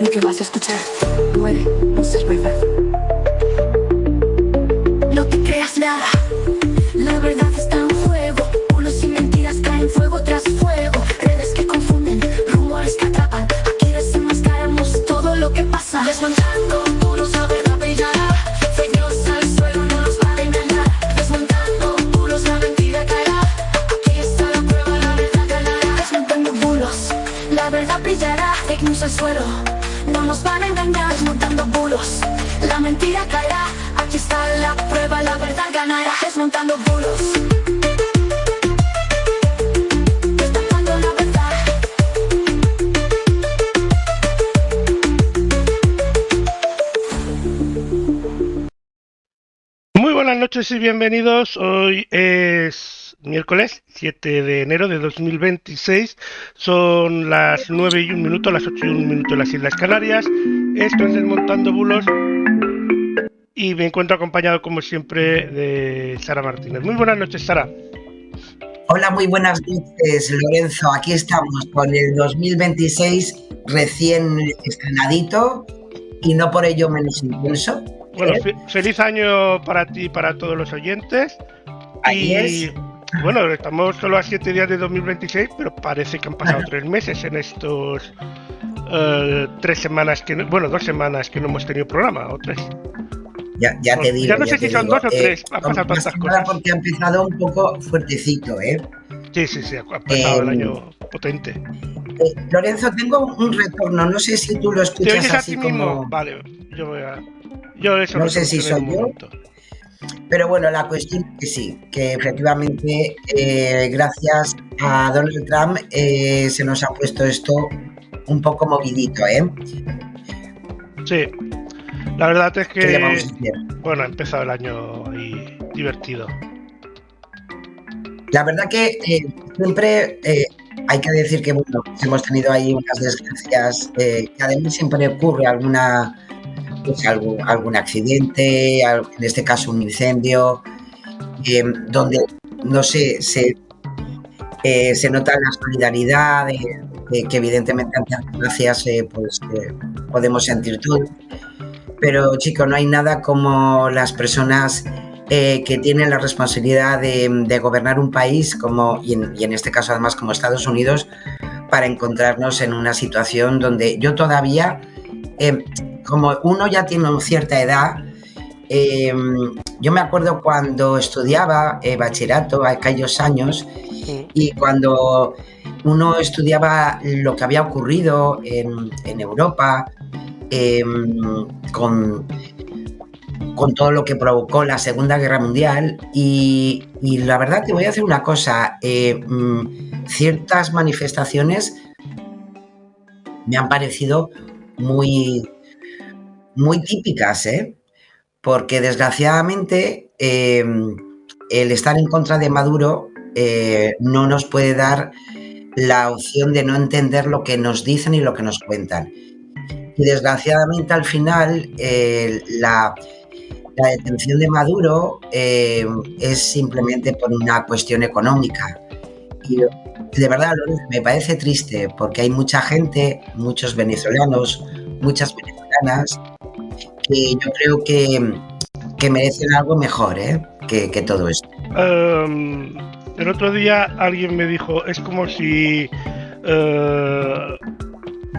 lo que vas a escuchar puede no ser verdad. No te creas nada, la verdad está en juego. Bulos y mentiras caen fuego tras fuego. Redes que confunden, rumores que atrapan. Aquí desenmascaramos todo lo que pasa. Desmontando muros, la verdad brillará. Fake news al suelo, no nos van a engañar. Desmontando muros, la mentira caerá. Aquí está la prueba, la verdad ganará. Desmontando bulos, la verdad brillará. Fake news al suelo, no nos van a engañar. Desmontando bulos, la mentira caerá. Aquí está la prueba, la verdad ganará. Desmontando bulos, destapando la verdad. Muy buenas noches y bienvenidos. Hoy es miércoles 7 de enero de 2026. Son las 9:01, las 8:01 en las Islas Canarias. Esto es Desmontando Bulos y me encuentro acompañado, como siempre, de Sara Martínez. Muy buenas noches, Sara. Hola, muy buenas noches, Lorenzo. Aquí estamos con el 2026 recién estrenadito y no por ello menos intenso. Bueno, feliz año para ti y para todos los oyentes. Ahí Y es. bueno, estamos solo a 7 días de 2026, pero parece que han pasado 3 meses en estos 3 semanas que no, bueno, 2 semanas que no hemos tenido programa, o 3. Ya te digo. Ya no sé si son 2 o 3, han pasado Más tantas que nada cosas. porque ha empezado un poco fuertecito, ¿eh? Sí, ha pasado el año potente. Lorenzo, tengo un retorno, no sé si tú lo ¿Te escuchas oyes a así ti mismo? como... Vale, yo eso No lo sé si soluciono en soy un yo, momento. pero bueno, la cuestión es que sí, que efectivamente gracias a Donald Trump se nos ha puesto esto un poco movidito, ¿eh? Sí, la verdad es ¿Qué le vamos que, a hacer? bueno, ha empezado el año ahí divertido. La verdad que siempre hay que decir que bueno, hemos tenido ahí unas desgracias, que además siempre ocurre pues algún accidente, en este caso un incendio, donde, no sé, se nota la solidaridad, que evidentemente ante las desgracias pues, podemos sentir todo. Pero chico, no hay nada como las personas que tienen la responsabilidad de gobernar un país y en este caso además como Estados Unidos, para encontrarnos en una situación donde yo todavía, como uno ya tiene una cierta edad, yo me acuerdo cuando estudiaba bachillerato, aquellos años, y cuando uno estudiaba lo que había ocurrido en Europa, con todo lo que provocó la Segunda Guerra Mundial y la verdad te voy a decir una cosa, ciertas manifestaciones me han parecido muy, muy típicas, porque desgraciadamente el estar en contra de Maduro no nos puede dar la opción de no entender lo que nos dicen y lo que nos cuentan. Y desgraciadamente al final la detención de Maduro es simplemente por una cuestión económica. Y de verdad, Lorenzo, me parece triste porque hay mucha gente, muchos venezolanos, muchas venezolanas, que yo creo que merecen algo mejor que todo esto. El otro día alguien me dijo, es como si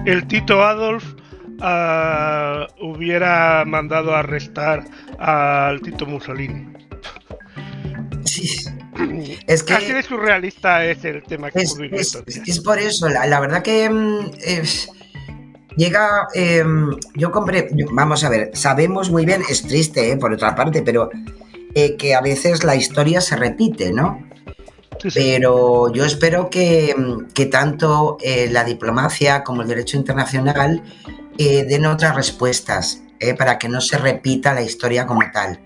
el Tito Adolf hubiera mandado a arrestar al Tito Mussolini. Sí. Es que así de surrealista es el tema que hemos vivido estos días. Es por eso, la verdad que llega, vamos a ver, sabemos muy bien, es triste por otra parte, pero que a veces la historia se repite, ¿no? Sí. Pero yo espero que tanto la diplomacia como el derecho internacional den otras respuestas para que no se repita la historia como tal.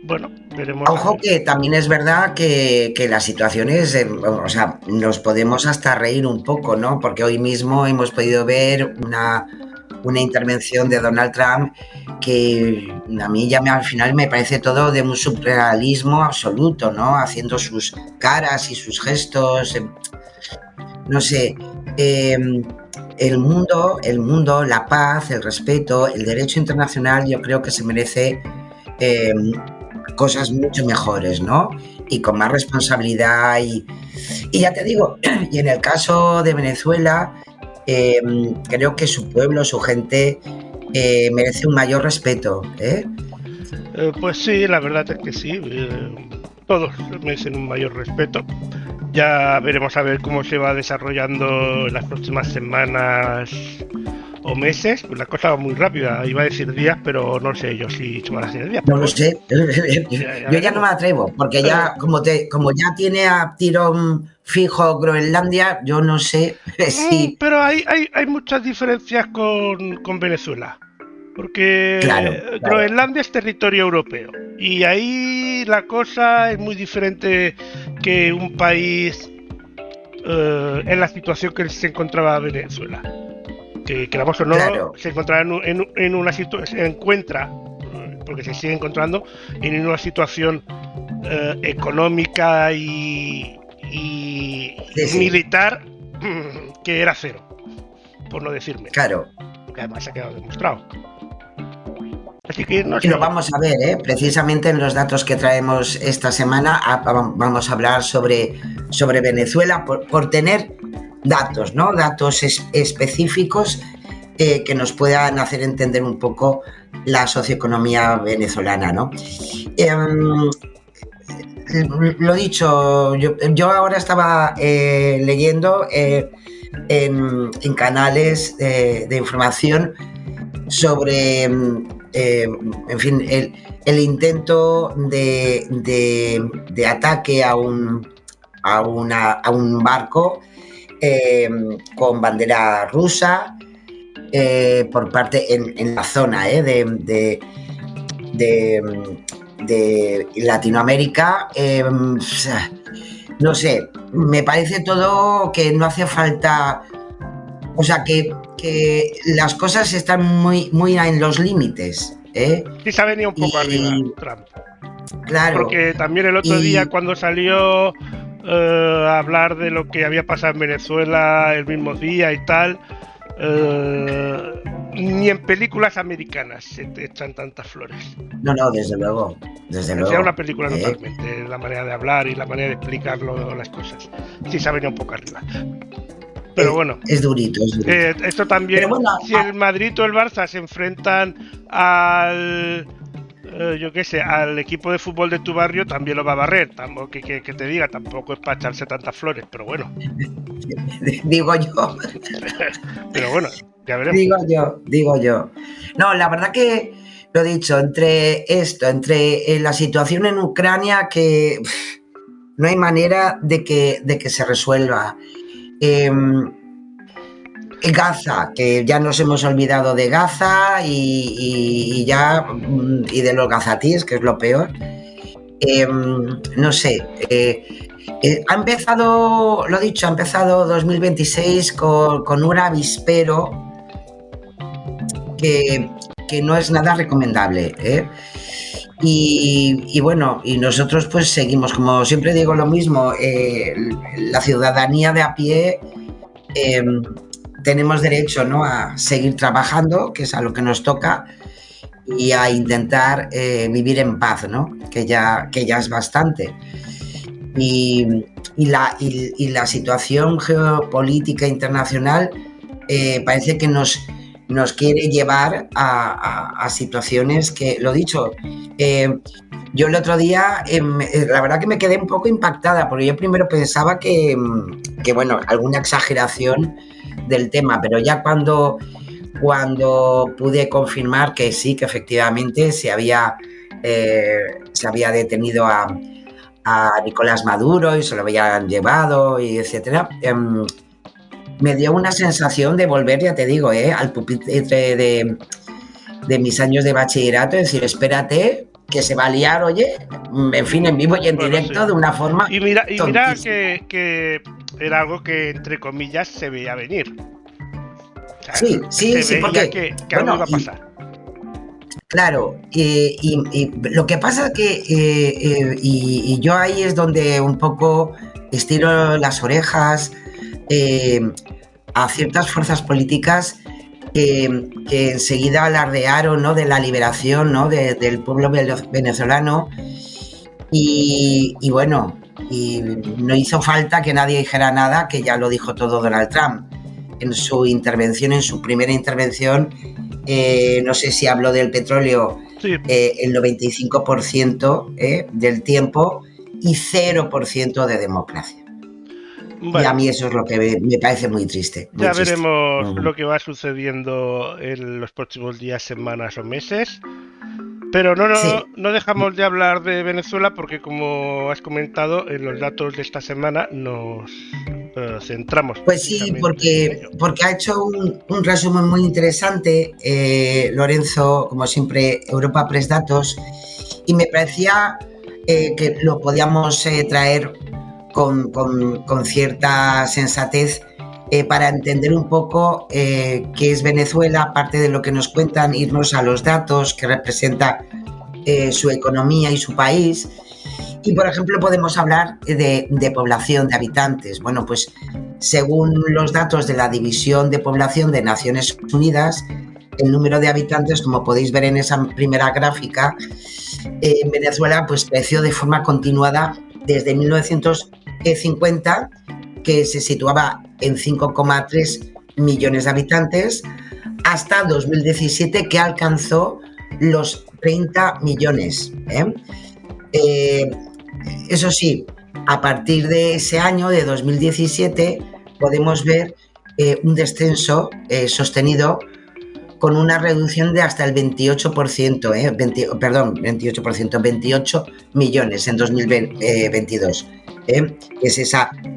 Bueno, veremos. Ojo que también es verdad que las situaciones, o sea, nos podemos hasta reír un poco, ¿no? Porque hoy mismo hemos podido ver una intervención de Donald Trump que a mí ya al final me parece todo de un surrealismo absoluto, ¿no? Haciendo sus caras y sus gestos, no sé, eh, el mundo, la paz, el respeto, el derecho internacional, yo creo que se merece eh, cosas mucho mejores, ¿no? Y con más responsabilidad y ya te digo, y en el caso de Venezuela, eh, creo que su pueblo, su gente merece un mayor respeto, ¿eh? Pues sí, la verdad es que sí. Todos merecen un mayor respeto. Ya veremos a ver cómo se va desarrollando en las próximas semanas o meses. Pues la cosa va muy rápida. Iba a decir días, pero no sé yo si se van a hacer días. No lo Bueno, sé. Yo ya no me atrevo, porque ya, como ya tiene a tirón fijo Groenlandia, yo no sé si. Pero hay muchas diferencias con Venezuela. Claro, Porque claro, Groenlandia es territorio europeo. Y ahí la cosa es muy diferente que un país en la situación que se encontraba Venezuela. Que la o no claro. se encontraba en una situación, se encuentra, porque se sigue encontrando, en una situación económica Sí, y sí, militar que era cero, por no decir menos. claro. Que además ha quedado demostrado. Así que no Y lo sé. vamos a ver, ¿eh? Precisamente en los datos que traemos esta semana vamos a hablar sobre Venezuela por tener datos, ¿no? Datos específicos que nos puedan hacer entender un poco la socioeconomía venezolana, ¿no? Lo dicho, yo ahora estaba leyendo en canales de información sobre, en fin, el intento de ataque a un barco con bandera rusa por parte en la zona de Latinoamérica. No sé, me parece todo que no hace falta, o sea, que las cosas están muy en los límites, ¿eh? Sí se ha venido un poco arriba Y Trump. claro, Porque también el otro día y cuando salió a hablar de lo que había pasado en Venezuela el mismo día y tal, ni en películas americanas se te echan tantas flores. no, desde luego, Sea una película ¿eh? totalmente, la manera de hablar y la manera de explicarlo, las cosas. Sí se ha venido un poco arriba. Pero bueno, Es durito, es durito. esto Pero también, bueno, si el Madrid o el Barça se enfrentan al, yo qué sé, al equipo de fútbol de tu barrio, también lo va a barrer. Tampoco que te diga, tampoco es para echarse tantas flores, pero bueno. digo yo, Pero bueno, ya veremos. digo yo. No, la verdad que lo dicho, entre la situación en Ucrania, que no hay manera de que se resuelva. Gaza, que ya nos hemos olvidado de Gaza y ya y de los gazatíes, que es lo peor. No sé, ha empezado, lo dicho, ha empezado 2026 con un avispero que no es nada recomendable, ¿eh? Y bueno, y nosotros pues seguimos, como siempre digo lo mismo, la ciudadanía de a pie eh, tenemos derecho, ¿no?, a seguir trabajando, que es a lo que nos toca, y a intentar vivir en paz, ¿no?, que ya es bastante. Y la situación geopolítica internacional parece que nos quiere llevar a situaciones que, lo dicho, yo el otro día, la verdad que me quedé un poco impactada, porque yo primero pensaba que bueno, alguna exageración del tema, pero ya cuando pude confirmar que sí, que efectivamente se había detenido a Nicolás Maduro y se lo habían llevado, y etcétera, me dio una sensación de volver, ya te digo, al pupitre de mis años de bachillerato, es decir, espérate, que se va a liar, oye, en fin, en vivo y en directo, sí, de una forma y mira que era algo que, entre comillas, se veía venir. O sea, sí, porque que bueno, algo iba a pasar. Claro, y lo que pasa es que, y yo ahí es donde un poco estiro las orejas, a ciertas fuerzas políticas que enseguida alardearon, ¿no?, de la liberación, ¿no?, del pueblo venezolano y bueno, y no hizo falta que nadie dijera nada, que ya lo dijo todo Donald Trump en su intervención, en su primera intervención. No sé si habló del petróleo, Sí. El 95% del tiempo y 0% de democracia. Bueno, y a mí eso es lo que me parece muy triste. Muy ya triste. veremos lo que va sucediendo en los próximos días, semanas o meses. Pero Sí. no dejamos de hablar de Venezuela porque, como has comentado, en los datos de esta semana nos centramos Pues sí, precisamente en ello. porque ha hecho un resumen muy interesante, Lorenzo, como siempre, Europa Press Datos, y me parecía que lo podíamos traer con cierta sensatez para entender un poco qué es Venezuela, aparte de lo que nos cuentan, irnos a los datos que representa su economía y su país. Y, por ejemplo, podemos hablar de población, de habitantes. Bueno, pues según los datos de la División de Población de Naciones Unidas, el número de habitantes, como podéis ver en esa primera gráfica, en Venezuela pues creció de forma continuada desde 1950, que se situaba en 5,3 millones de habitantes, hasta 2017, que alcanzó los 30 millones. Eso sí, a partir de ese año, de 2017, podemos ver un descenso sostenido con una reducción de hasta el 28%, 28%, 28 millones en 2022. Es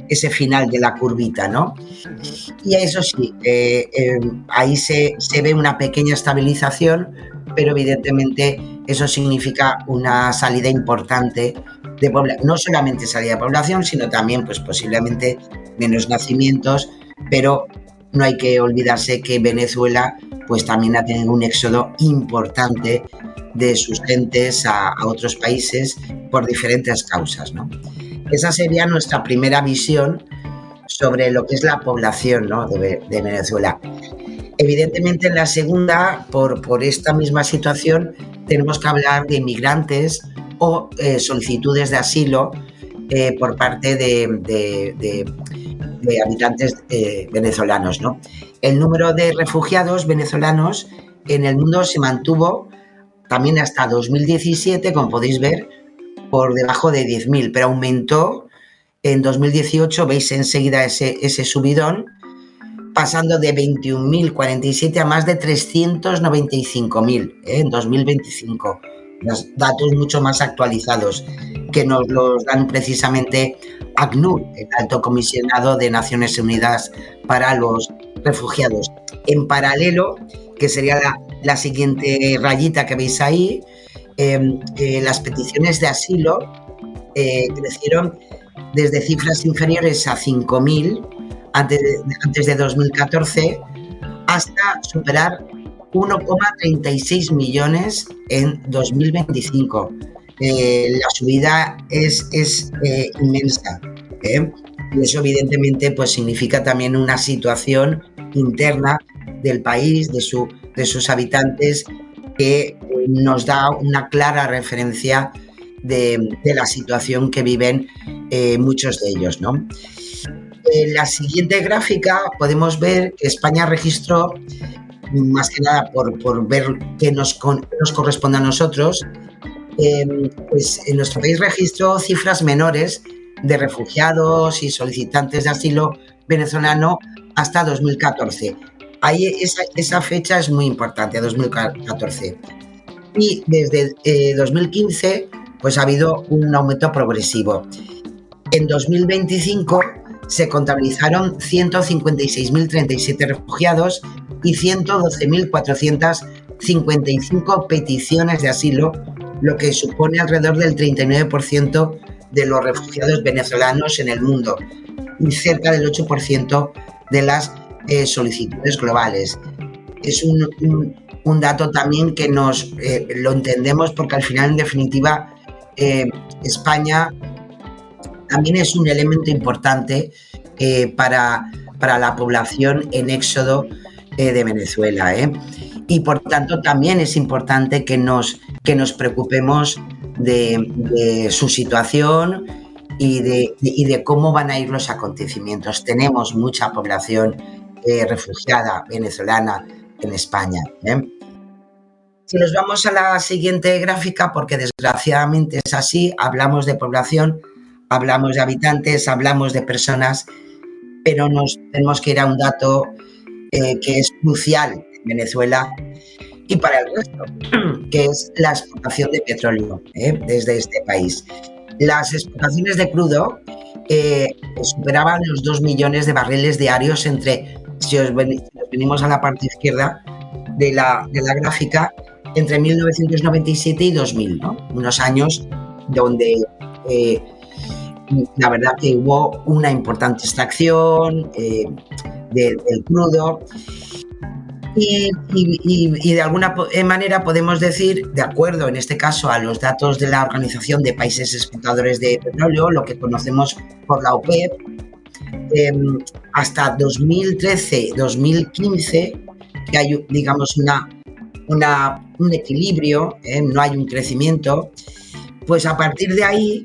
ese final de la curvita, ¿no? Y eso sí, ahí se ve una pequeña estabilización, pero evidentemente eso significa una salida importante de población, no solamente salida de población, sino también pues posiblemente menos nacimientos, pero no hay que olvidarse que Venezuela pues también ha tenido un éxodo importante de sus gentes a otros países por diferentes causas, ¿no? Esa sería nuestra primera visión sobre lo que es la población, ¿no?, de Venezuela. Evidentemente, en la segunda, por esta misma situación, tenemos que hablar de inmigrantes o solicitudes de asilo por parte de habitantes venezolanos, ¿no? El número de refugiados venezolanos en el mundo se mantuvo también hasta 2017, como podéis ver, por debajo de 10.000, pero aumentó en 2018, veis enseguida ese subidón, pasando de 21.047 a más de 395.000 en 2025. Los datos mucho más actualizados que nos los dan precisamente ACNUR, el Alto Comisionado de Naciones Unidas para los Refugiados. En paralelo, que sería la siguiente rayita que veis ahí, las peticiones de asilo crecieron desde cifras inferiores a 5.000 antes de 2014 hasta superar 1,36 millones en 2025. La subida es inmensa, y eso evidentemente pues significa también una situación interna del país, de sus habitantes, que nos da una clara referencia de la situación que viven muchos de ellos, ¿no? En la siguiente gráfica podemos ver que España registró, más que nada por ver qué nos corresponde a nosotros, pues en nuestro país registró cifras menores de refugiados y solicitantes de asilo venezolano hasta 2014. Ahí esa fecha es muy importante, 2014. Y desde 2015 pues ha habido un aumento progresivo. En 2025 se contabilizaron 156.037 refugiados y 112.455 peticiones de asilo, lo que supone alrededor del 39% de los refugiados venezolanos en el mundo y cerca del 8% de las solicitudes globales. Es un dato también que nos lo entendemos porque al final, en definitiva, España también es un elemento importante para para la población en éxodo de Venezuela. Y por tanto también es importante que nos preocupemos de su situación y de cómo van a ir los acontecimientos. Tenemos mucha población refugiada venezolana en España. Si nos vamos a la siguiente gráfica, porque desgraciadamente es así, hablamos de población, hablamos de habitantes, hablamos de personas, pero nos tenemos que ir a un dato que es crucial en Venezuela y para el resto, que es la exportación de petróleo desde este país. Las exportaciones de crudo superaban los 2 millones de barriles diarios si nos venimos a la parte izquierda de la gráfica, entre 1997 y 2000, ¿no? Unos años donde la verdad que hubo una importante extracción del crudo y de alguna manera podemos decir, de acuerdo en este caso a los datos de la Organización de Países Exportadores de Petróleo, lo que conocemos por la OPEP, hasta 2013-2015, que hay, digamos, un equilibrio, no hay un crecimiento, pues a partir de ahí,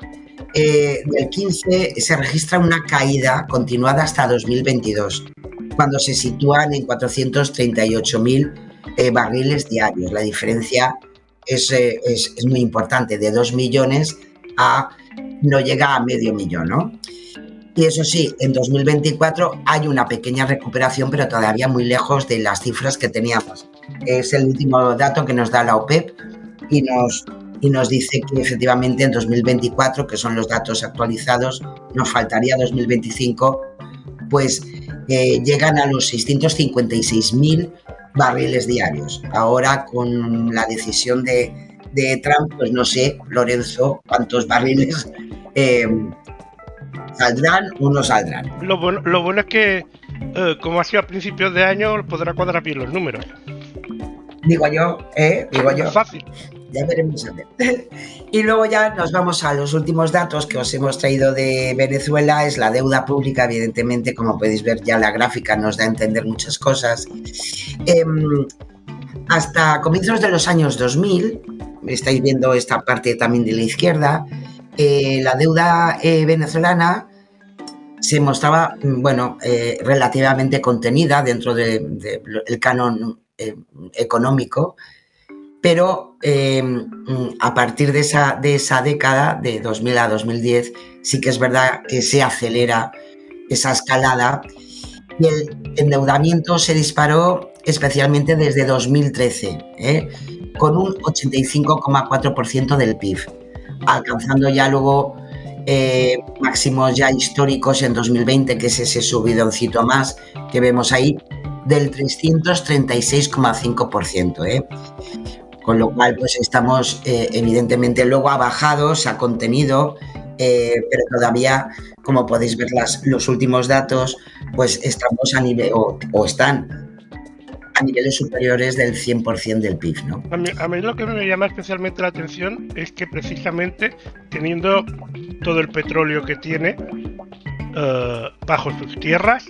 del 15, se registra una caída continuada hasta 2022, cuando se sitúan en 438.000 barriles diarios. La diferencia es muy importante, de 2 millones no llega a medio millón, ¿no? Y eso sí, en 2024 hay una pequeña recuperación, pero todavía muy lejos de las cifras que teníamos. Es el último dato que nos da la OPEP y nos dice que efectivamente en 2024, que son los datos actualizados, nos faltaría 2025, pues llegan a los 656.000 barriles diarios. Ahora, con la decisión de Trump, pues no sé, Lorenzo, cuántos barriles ¿saldrán o no saldrán? Lo bueno es que, como ha sido a principios de año, podrá cuadrar bien los números. Digo yo. Es fácil. Ya veremos a ver. Y luego ya nos vamos a los últimos datos que os hemos traído de Venezuela. Es la deuda pública, evidentemente, como podéis ver ya la gráfica nos da a entender muchas cosas. Hasta comienzos de los años 2000, estáis viendo esta parte también de la izquierda, la deuda venezolana se mostraba, relativamente contenida dentro del canon económico, pero a partir de esa década, de 2000 a 2010, sí que es verdad que se acelera esa escalada y el endeudamiento se disparó especialmente desde 2013, con un 85,4% del PIB, alcanzando ya luego máximos ya históricos en 2020, que es ese subidoncito más que vemos ahí, del 336,5%. Con lo cual, pues estamos, evidentemente, luego ha bajado, se ha contenido, pero todavía, como podéis ver los últimos datos, pues estamos a nivel, o están a niveles superiores del 100% del PIB, ¿no? A mí lo que me llama especialmente la atención es que precisamente teniendo todo el petróleo que tiene bajo sus tierras,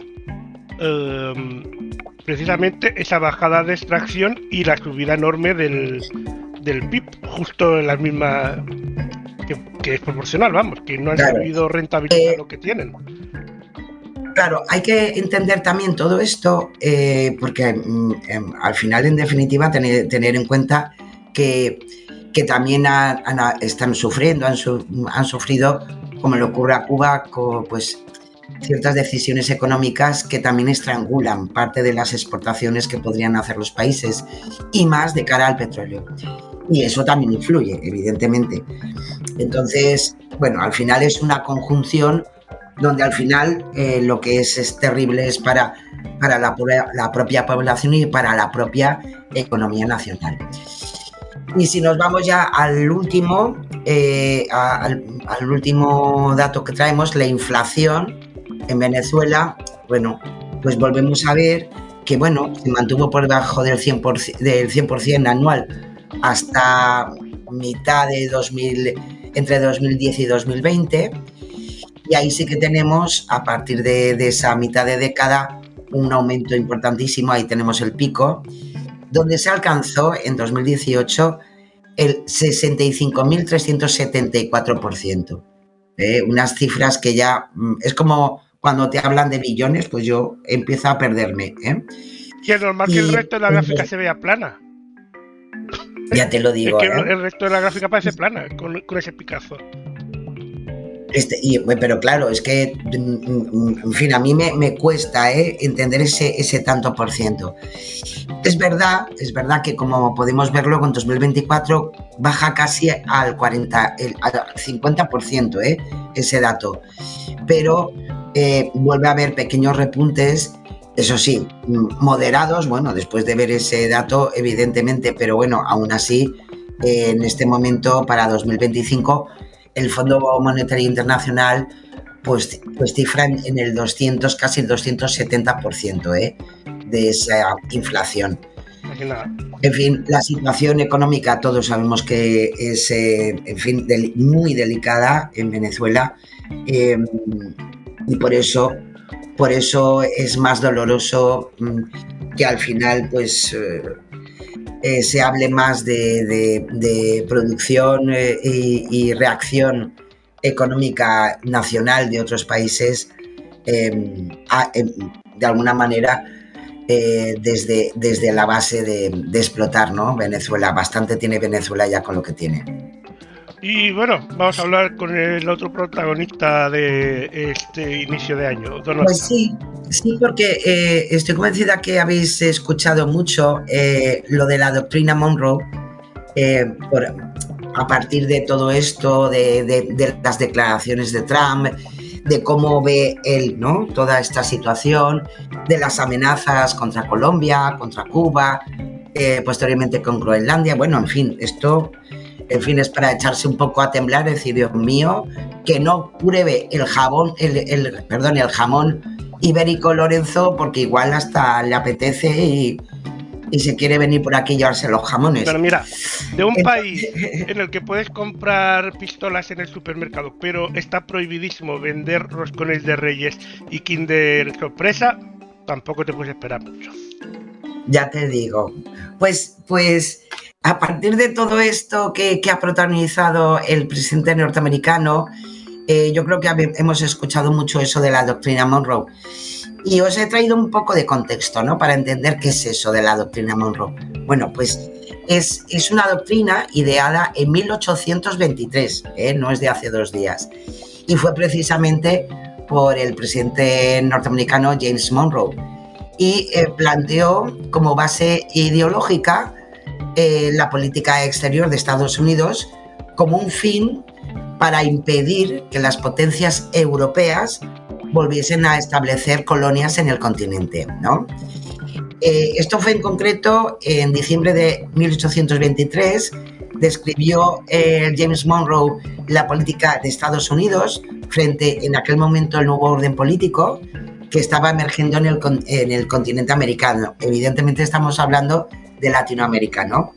precisamente esa bajada de extracción y la subida enorme del PIB, justo en la misma, que es proporcional, vamos, que no han sabido rentabilizar lo que tienen. Claro, hay que entender también todo esto porque al final, en definitiva, tener en cuenta que también están sufriendo, han sufrido, como le ocurre a Cuba, pues ciertas decisiones económicas que también estrangulan parte de las exportaciones que podrían hacer los países y más de cara al petróleo. Y eso también influye, evidentemente. Entonces, bueno, al final es una conjunción donde al final lo que es terrible es para la propia población y para la propia economía nacional. Y si nos vamos ya al último dato que traemos, la inflación en Venezuela, bueno, pues volvemos a ver que, bueno, se mantuvo por debajo del 100% anual hasta mitad de entre 2010 y 2020. Y ahí sí que tenemos, a partir de esa mitad de década, un aumento importantísimo, ahí tenemos el pico, donde se alcanzó en 2018 el 65.374%. Unas cifras que ya es como cuando te hablan de billones, pues yo empiezo a perderme. Y es normal que el resto de la gráfica se vea plana. Ya te lo Es digo. que el resto de la gráfica parece plana con ese picazo. Pero claro, es que, en fin, a mí me cuesta entender ese tanto por ciento. Es verdad que, como podemos verlo, con 2024 baja casi al 50%, ese dato. Pero vuelve a haber pequeños repuntes, eso sí, moderados, bueno, después de ver ese dato, evidentemente, pero bueno, aún así, en este momento, para 2025, el Fondo Monetario Internacional pues cifra en el 200, casi el 270% de esa inflación. En fin, la situación económica todos sabemos que es, en fin, muy delicada en Venezuela, y por eso es más doloroso que al final pues se hable más de producción y reacción económica nacional de otros países, de alguna manera, desde la base de explotar, ¿no? Venezuela. Bastante tiene Venezuela ya con lo que tiene. Y bueno, vamos a hablar con el otro protagonista de este inicio de año, Donald Pues sí, porque estoy convencida que habéis escuchado mucho lo de la doctrina Monroe, a partir de todo esto, de las declaraciones de Trump, de cómo ve él, ¿no?, toda esta situación, de las amenazas contra Colombia, contra Cuba, posteriormente con Groenlandia. Bueno, en fin, esto... En fin, es para echarse un poco a temblar, decir, Dios mío, que no pruebe el jamón ibérico Lorenzo, porque igual hasta le apetece y se quiere venir por aquí y llevarse los jamones. Pero mira, de un país en el que puedes comprar pistolas en el supermercado, pero está prohibidísimo vender roscones de Reyes y Kinder Sorpresa, tampoco te puedes esperar mucho. Ya te digo. Pues a partir de todo esto que ha protagonizado el presidente norteamericano, yo creo que hemos escuchado mucho eso de la doctrina Monroe. Y os he traído un poco de contexto, ¿no?, para entender qué es eso de la doctrina Monroe. Bueno, pues es una doctrina ideada en 1823, no es de hace 2 días. Y fue precisamente por el presidente norteamericano James Monroe. Y planteó como base ideológica la política exterior de Estados Unidos como un fin para impedir que las potencias europeas volviesen a establecer colonias en el continente, ¿no? Esto fue en concreto en diciembre de 1823. Describió James Monroe la política de Estados Unidos frente, en aquel momento, al nuevo orden político que estaba emergiendo en el continente americano. Evidentemente estamos hablando de Latinoamérica, ¿no?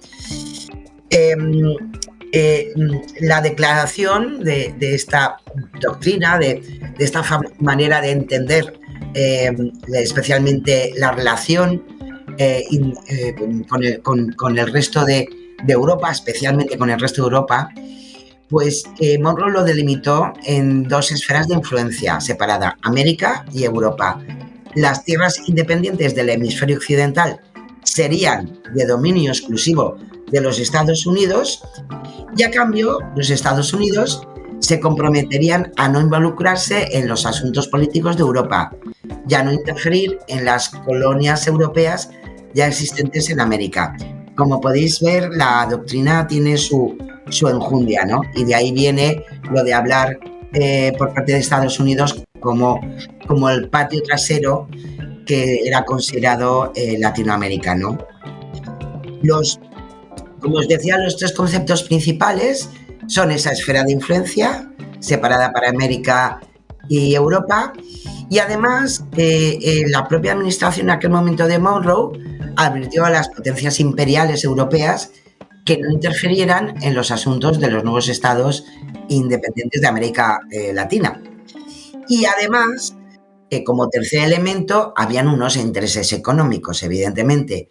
La declaración de esta doctrina, de esta manera de entender especialmente la relación con el resto de Europa, especialmente con el resto de Europa, pues Monroe lo delimitó en 2 esferas de influencia separadas, América y Europa. Las tierras independientes del hemisferio occidental serían de dominio exclusivo de los Estados Unidos, y a cambio los Estados Unidos se comprometerían a no involucrarse en los asuntos políticos de Europa, ya no interferir en las colonias europeas ya existentes en América. Como podéis ver, la doctrina tiene su enjundia, ¿no? Y de ahí viene lo de hablar por parte de Estados Unidos como el patio trasero que era considerado Latinoamérica, ¿no? Como os decía, los 3 conceptos principales son esa esfera de influencia separada para América y Europa, y además la propia administración en aquel momento de Monroe advirtió a las potencias imperiales europeas que no interfirieran en los asuntos de los nuevos estados independientes de América Latina. Y además Como tercer elemento, habían unos intereses económicos, evidentemente.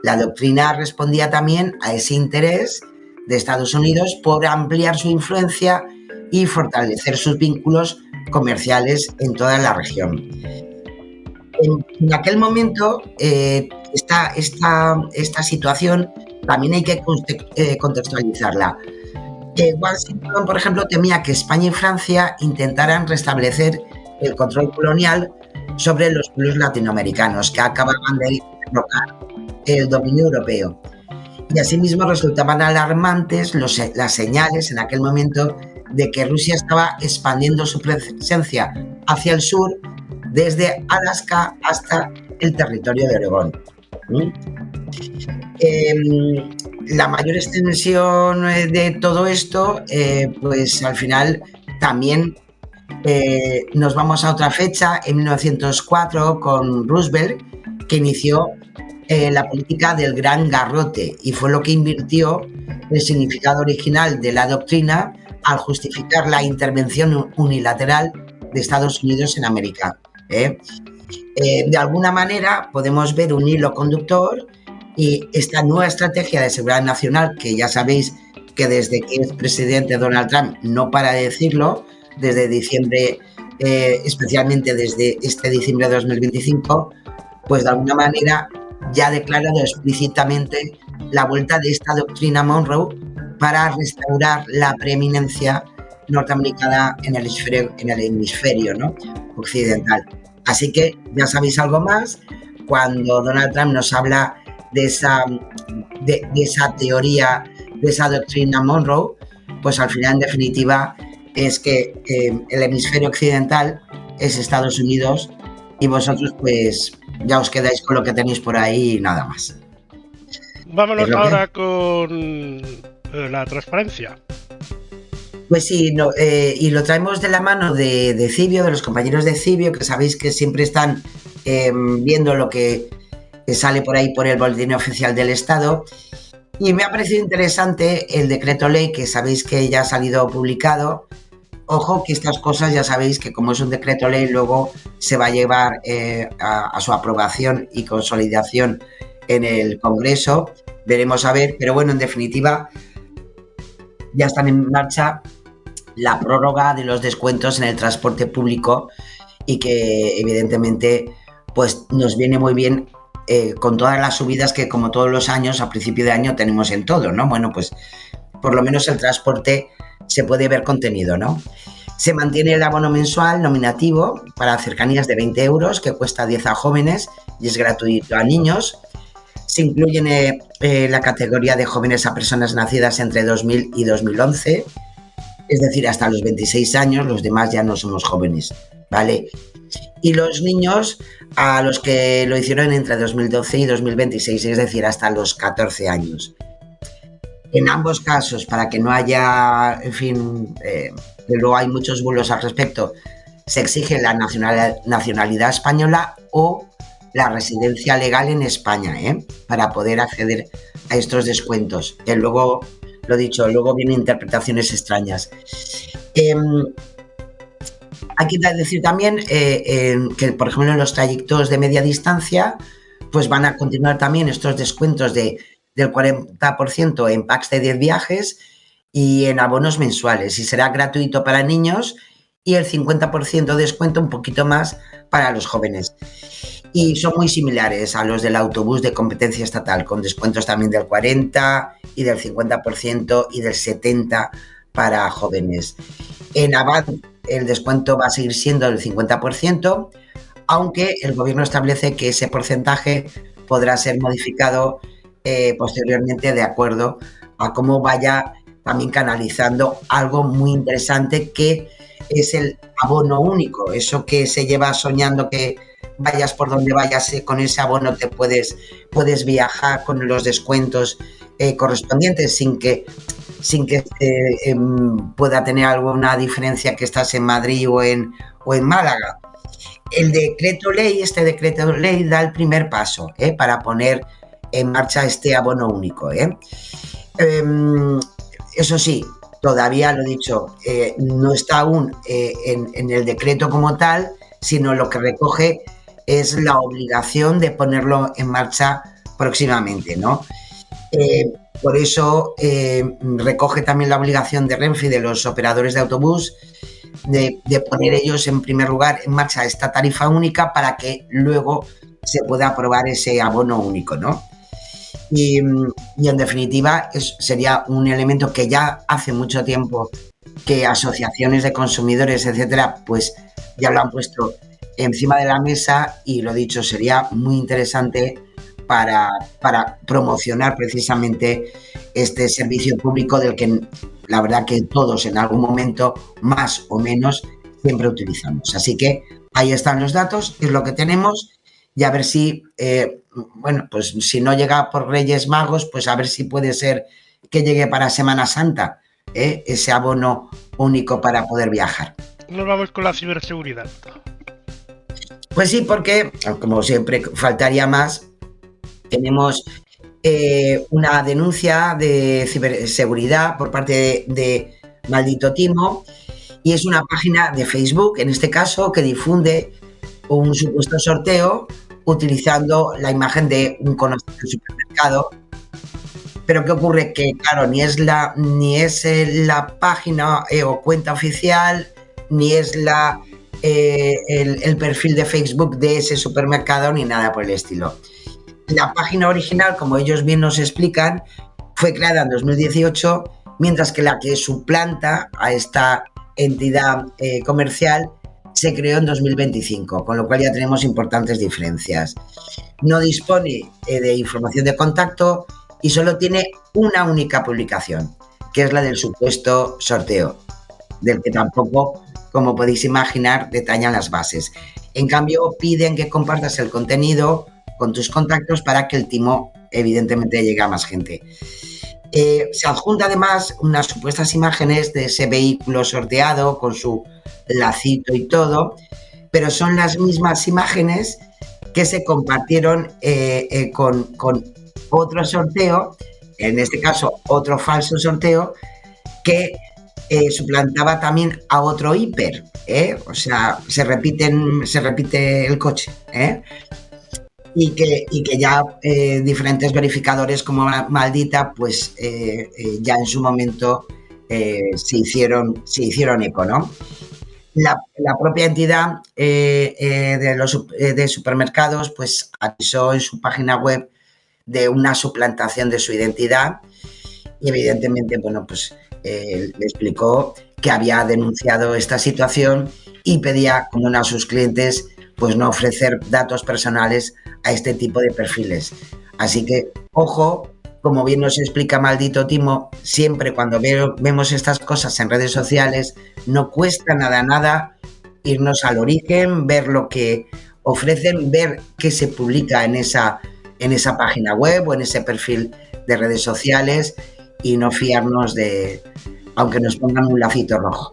La doctrina respondía también a ese interés de Estados Unidos por ampliar su influencia y fortalecer sus vínculos comerciales en toda la región. En aquel momento, esta situación también hay que contextualizarla. Washington, por ejemplo, temía que España y Francia intentaran restablecer el control colonial sobre los pueblos latinoamericanos que acababan de derrocar el dominio europeo. Y asimismo resultaban alarmantes las señales en aquel momento de que Rusia estaba expandiendo su presencia hacia el sur, desde Alaska hasta el territorio de Oregón. La mayor extensión de todo esto, pues al final también nos vamos a otra fecha, en 1904, con Roosevelt, que inició la política del gran garrote, y fue lo que invirtió el significado original de la doctrina al justificar la intervención unilateral de Estados Unidos en América. De alguna manera podemos ver un hilo conductor, y esta nueva estrategia de seguridad nacional, que ya sabéis que desde que es presidente Donald Trump no para de decirlo, desde diciembre, especialmente desde este diciembre de 2025, pues de alguna manera ya ha declarado explícitamente la vuelta de esta doctrina Monroe para restaurar la preeminencia norteamericana en el hemisferio, ¿no?, occidental. Así que ya sabéis algo más cuando Donald Trump nos habla de esa teoría, de esa doctrina Monroe. Pues al final, en definitiva, es que el hemisferio occidental es Estados Unidos, y vosotros pues ya os quedáis con lo que tenéis por ahí y nada más. Vámonos ahora con la transparencia. Pues sí, y lo traemos de la mano de Cibio, de los compañeros de Cibio, que sabéis que siempre están viendo lo que sale por ahí por el boletín oficial del Estado. Y me ha parecido interesante el decreto ley, que sabéis que ya ha salido publicado. Ojo, que estas cosas ya sabéis que como es un decreto ley, luego se va a llevar a su aprobación y consolidación en el Congreso. Veremos a ver, pero bueno, en definitiva, ya están en marcha la prórroga de los descuentos en el transporte público, y que evidentemente pues nos viene muy bien con todas las subidas que, como todos los años, a principio de año tenemos en todo, ¿no? Bueno, pues por lo menos el transporte se puede ver contenido, ¿no? Se mantiene el abono mensual nominativo para cercanías de 20 euros, que cuesta 10 a jóvenes y es gratuito a niños. Se incluye la categoría de jóvenes a personas nacidas entre 2000 y 2011, es decir, hasta los 26 años, los demás ya no somos jóvenes, ¿vale? Y los niños a los que lo hicieron entre 2012 y 2026, es decir, hasta los 14 años. En ambos casos, para que no haya, en fin, que luego hay muchos bulos al respecto, se exige la nacionalidad española o la residencia legal en España, para poder acceder a estos descuentos. Que luego, lo dicho, luego vienen interpretaciones extrañas. Hay que decir también que, por ejemplo, en los trayectos de media distancia, pues van a continuar también estos descuentos del 40% en packs de 10 viajes y en abonos mensuales, y será gratuito para niños, y el 50% de descuento, un poquito más, para los jóvenes. Y son muy similares a los del autobús de competencia estatal, con descuentos también del 40% y del 50% y del 70% para jóvenes. En Avant el descuento va a seguir siendo del 50%, aunque el gobierno establece que ese porcentaje podrá ser modificado posteriormente, de acuerdo a cómo vaya también canalizando algo muy interesante, que es el abono único. Eso que se lleva soñando, que vayas por donde vayas, con ese abono te puedes viajar con los descuentos correspondientes sin que pueda tener alguna diferencia que estás en Madrid o en Málaga. Este decreto ley da el primer paso para poner en marcha este abono único. Eso sí, todavía, lo dicho, no está aún en el decreto como tal, sino lo que recoge es la obligación de ponerlo en marcha próximamente, ¿no? Por eso recoge también la obligación de Renfe y de los operadores de autobús de poner ellos en primer lugar en marcha esta tarifa única para que luego se pueda aprobar ese abono único, ¿no? Y en definitiva sería un elemento que ya hace mucho tiempo que asociaciones de consumidores, etcétera, pues ya lo han puesto encima de la mesa, y lo dicho, sería muy interesante para promocionar precisamente este servicio público del que la verdad que todos en algún momento, más o menos, siempre utilizamos. Así que ahí están los datos, es lo que tenemos, y a ver si, bueno, pues si no llega por Reyes Magos, pues a ver si puede ser que llegue para Semana Santa, ese abono único para poder viajar. Nos vamos con la ciberseguridad. Pues sí, porque, como siempre, faltaría más. Tenemos una denuncia de ciberseguridad por parte de Maldito Timo, y es una página de Facebook, en este caso, que difunde un supuesto sorteo utilizando la imagen de un conocido supermercado. Pero ¿qué ocurre? Que, claro, ni es la página o cuenta oficial, ni es el perfil de Facebook de ese supermercado, ni nada por el estilo. La página original, como ellos bien nos explican, fue creada en 2018, mientras que la que suplanta a esta entidad comercial se creó en 2025, con lo cual ya tenemos importantes diferencias. No dispone de información de contacto y solo tiene una única publicación, que es la del supuesto sorteo, del que tampoco, como podéis imaginar, detallan las bases. En cambio, piden que compartas el contenido con tus contactos para que el timo, evidentemente, llegue a más gente. Se adjunta además unas supuestas imágenes de ese vehículo sorteado con su lacito y todo, pero son las mismas imágenes que se compartieron con otro sorteo, en este caso otro falso sorteo, que suplantaba también a otro hiper, o sea, se repite el coche, y que ya diferentes verificadores como Maldita, pues ya en su momento se hicieron eco, ¿no? La propia entidad de supermercados pues avisó en su página web de una suplantación de su identidad, y evidentemente, bueno, pues le explicó que había denunciado esta situación y pedía, como a sus clientes, pues no ofrecer datos personales a este tipo de perfiles. Así que, ojo, como bien nos explica Maldito Timo, siempre cuando vemos estas cosas en redes sociales, no cuesta nada irnos al origen, ver lo que ofrecen, ver qué se publica en esa página web o en ese perfil de redes sociales, y no fiarnos de, aunque nos pongan un lacito rojo.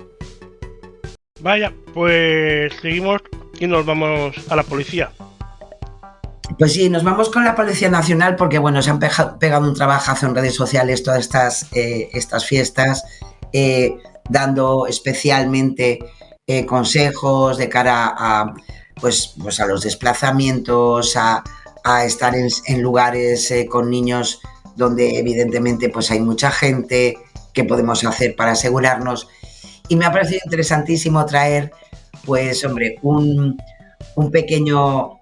Vaya, pues seguimos y nos vamos a la policía. Pues sí, nos vamos con la Policía Nacional porque, bueno, se han pegado un trabajazo en redes sociales todas estas fiestas, dando especialmente consejos de cara a, pues a los desplazamientos, a estar en lugares con niños donde evidentemente pues hay mucha gente, qué podemos hacer para asegurarnos. Y me ha parecido interesantísimo traer, pues hombre, un pequeño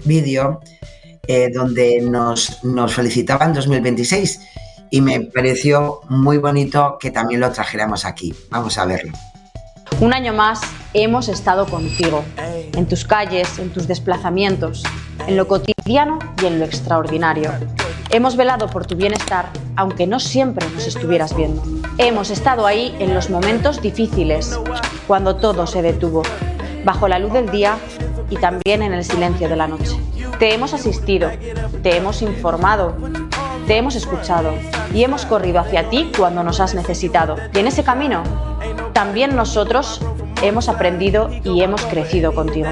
vídeo donde nos felicitaban 2026, y me pareció muy bonito que también lo trajéramos aquí. Vamos a verlo. Un año más hemos estado contigo, en tus calles, en tus desplazamientos, en lo cotidiano y en lo extraordinario. Hemos velado por tu bienestar, aunque no siempre nos estuvieras viendo. Hemos estado ahí en los momentos difíciles, cuando todo se detuvo, bajo la luz del día y también en el silencio de la noche. Te hemos asistido, te hemos informado, te hemos escuchado y hemos corrido hacia ti cuando nos has necesitado. Y en ese camino, también nosotros hemos aprendido y hemos crecido contigo.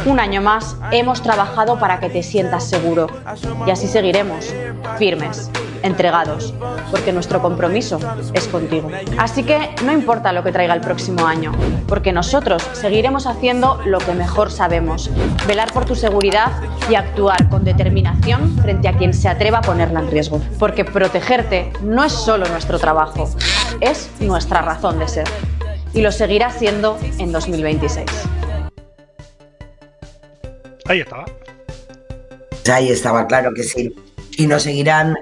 Un año más hemos trabajado para que te sientas seguro y así seguiremos, firmes, entregados, porque nuestro compromiso es contigo. Así que no importa lo que traiga el próximo año, porque nosotros seguiremos haciendo lo que mejor sabemos, velar por tu seguridad y actuar con determinación frente a quien se atreva a ponerla en riesgo. Porque protegerte no es solo nuestro trabajo, es nuestra razón de ser. Y lo seguirá siendo en 2026. Ahí estaba. Ahí estaba, claro que sí. Y nos seguirán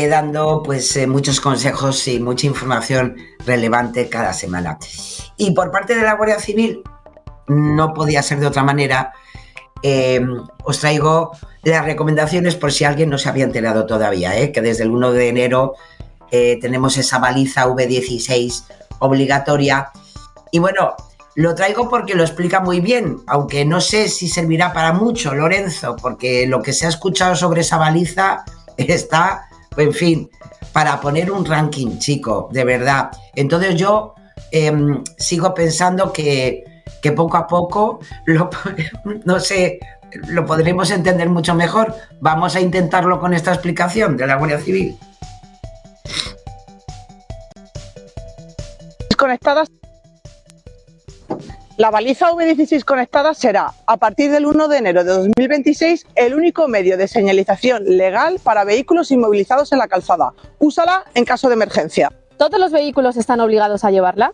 dando pues muchos consejos y mucha información relevante cada semana. Y por parte de la Guardia Civil, no podía ser de otra manera, os traigo las recomendaciones por si alguien no se había enterado todavía, que desde el 1 de enero tenemos esa baliza V16 obligatoria. Y bueno, lo traigo porque lo explica muy bien, aunque no sé si servirá para mucho, Lorenzo, porque lo que se ha escuchado sobre esa baliza está, en fin, para poner un ranking, chico, de verdad. Entonces yo sigo pensando que poco a poco, no sé, lo podremos entender mucho mejor. Vamos a intentarlo con esta explicación de la Guardia Civil. Conectadas. La baliza V16 conectada será, a partir del 1 de enero de 2026, el único medio de señalización legal para vehículos inmovilizados en la calzada. Úsala en caso de emergencia. ¿Todos los vehículos están obligados a llevarla?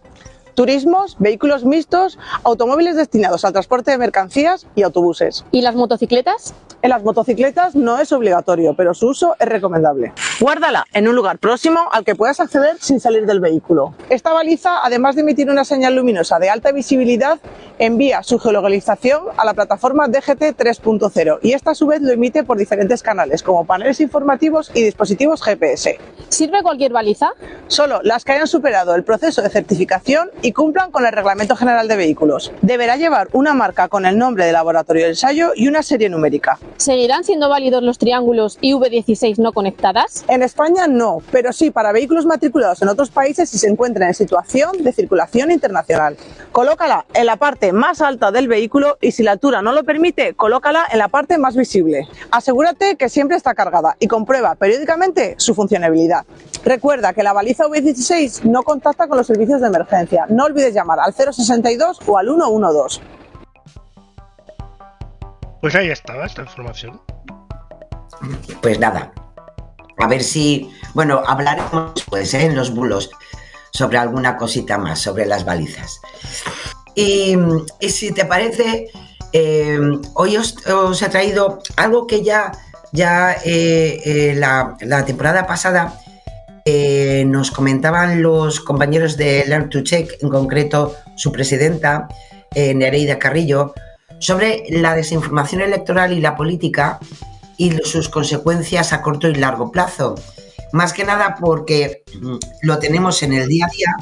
Turismos, vehículos mixtos, automóviles destinados al transporte de mercancías y autobuses. ¿Y las motocicletas? En las motocicletas no es obligatorio, pero su uso es recomendable. Guárdala en un lugar próximo al que puedas acceder sin salir del vehículo. Esta baliza, además de emitir una señal luminosa de alta visibilidad, envía su geolocalización a la plataforma DGT 3.0 y esta a su vez lo emite por diferentes canales, como paneles informativos y dispositivos GPS. ¿Sirve cualquier baliza? Solo las que hayan superado el proceso de certificación y cumplan con el Reglamento General de Vehículos. Deberá llevar una marca con el nombre de laboratorio de ensayo y una serie numérica. ¿Seguirán siendo válidos los triángulos y V16 no conectadas? En España no, pero sí para vehículos matriculados en otros países si se encuentran en situación de circulación internacional. Colócala en la parte más alta del vehículo y si la altura no lo permite, colócala en la parte más visible. Asegúrate que siempre está cargada y comprueba periódicamente su funcionalidad. Recuerda que la baliza V16 no contacta con los servicios de emergencia. No olvides llamar al 062 o al 112. Pues ahí estaba esta información. Pues nada, a ver si, bueno, hablaremos pues en los bulos sobre alguna cosita más, sobre las balizas. Y si te parece, hoy os he traído algo que ya la temporada pasada nos comentaban los compañeros de Learn to Check, en concreto su presidenta, Nereida Carrillo, sobre la desinformación electoral y la política y sus consecuencias a corto y largo plazo. Más que nada porque lo tenemos en el día a día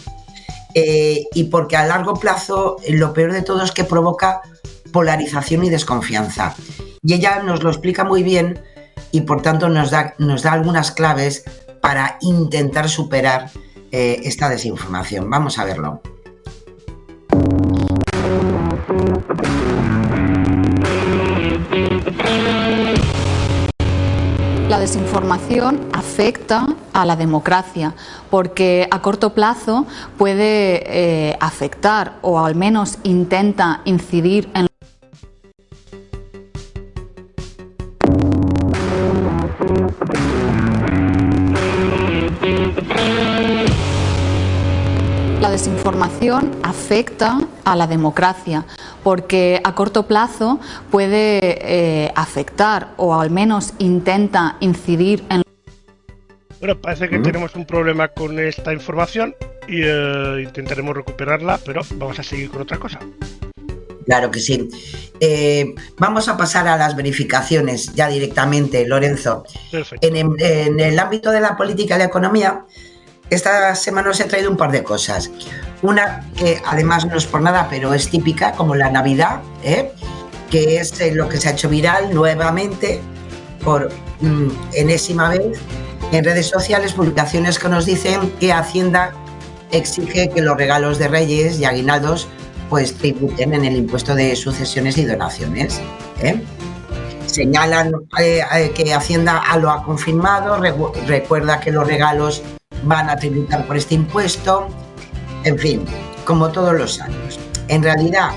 y porque a largo plazo lo peor de todo es que provoca polarización y desconfianza. Y ella nos lo explica muy bien y por tanto nos da algunas claves para intentar superar esta desinformación. Vamos a verlo. La desinformación afecta a la democracia porque a corto plazo puede afectar o al menos intenta incidir en La desinformación afecta a la democracia porque a corto plazo puede afectar o al menos intenta incidir en... Bueno, parece que tenemos un problema con esta información y intentaremos recuperarla, pero vamos a seguir con otra cosa. Claro que sí. Vamos a pasar a las verificaciones ya directamente, Lorenzo. Perfecto. En el ámbito de la política y la economía, esta semana os he traído un par de cosas. Una que además no es por nada, pero es típica, como la Navidad, que es lo que se ha hecho viral nuevamente por enésima vez en redes sociales, publicaciones que nos dicen que Hacienda exige que los regalos de Reyes y aguinaldos pues tributen en el impuesto de sucesiones y donaciones. Señalan que Hacienda lo ha confirmado, recuerda que los regalos van a tributar por este impuesto, en fin, como todos los años. En realidad,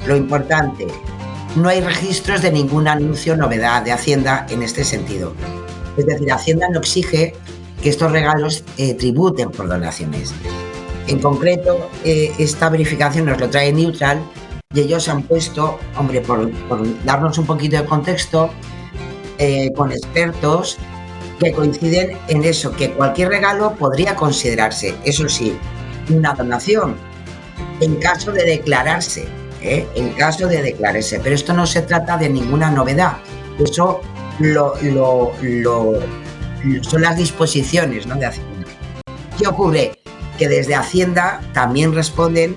lo importante, no hay registros de ningún anuncio o novedad de Hacienda en este sentido. Es decir, Hacienda no exige que estos regalos tributen por donaciones. En concreto, esta verificación nos lo trae Neutral y ellos han puesto, hombre, por darnos un poquito de contexto, con expertos que coinciden en eso, que cualquier regalo podría considerarse, eso sí, una donación, en caso de declararse, en caso de declararse. Pero esto no se trata de ninguna novedad, eso son las disposiciones, ¿no?, de Hacienda. ¿Qué ocurre? Que desde Hacienda también responden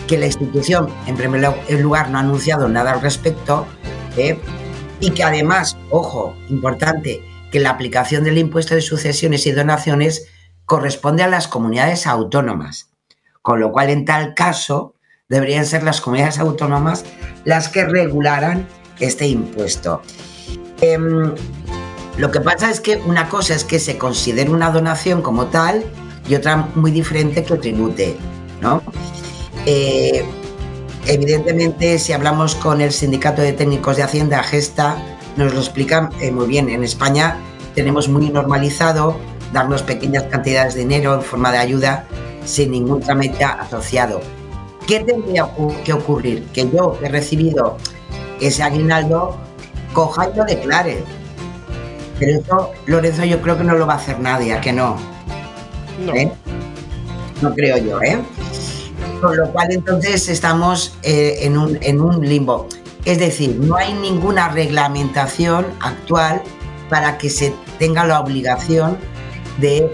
que la institución, en primer lugar, no ha anunciado nada al respecto, y que además, ojo, importante, que la aplicación del impuesto de sucesiones y donaciones corresponde a las comunidades autónomas, con lo cual, en tal caso, deberían ser las comunidades autónomas las que regularan este impuesto. Lo que pasa es que una cosa es que se considere una donación como tal y otra muy diferente que tribute, ¿no? Evidentemente, si hablamos con el Sindicato de Técnicos de Hacienda, Gesta, nos lo explican muy bien. En España tenemos muy normalizado darnos pequeñas cantidades de dinero en forma de ayuda sin ningún trámite asociado. ¿Qué tendría que ocurrir? Que yo he recibido ese aguinaldo coja y lo declare. Pero eso, Lorenzo, yo creo que no lo va a hacer nadie, ¿a que no? No. No creo yo, Con lo cual, entonces, estamos en un limbo. Es decir, no hay ninguna reglamentación actual para que se tenga la obligación de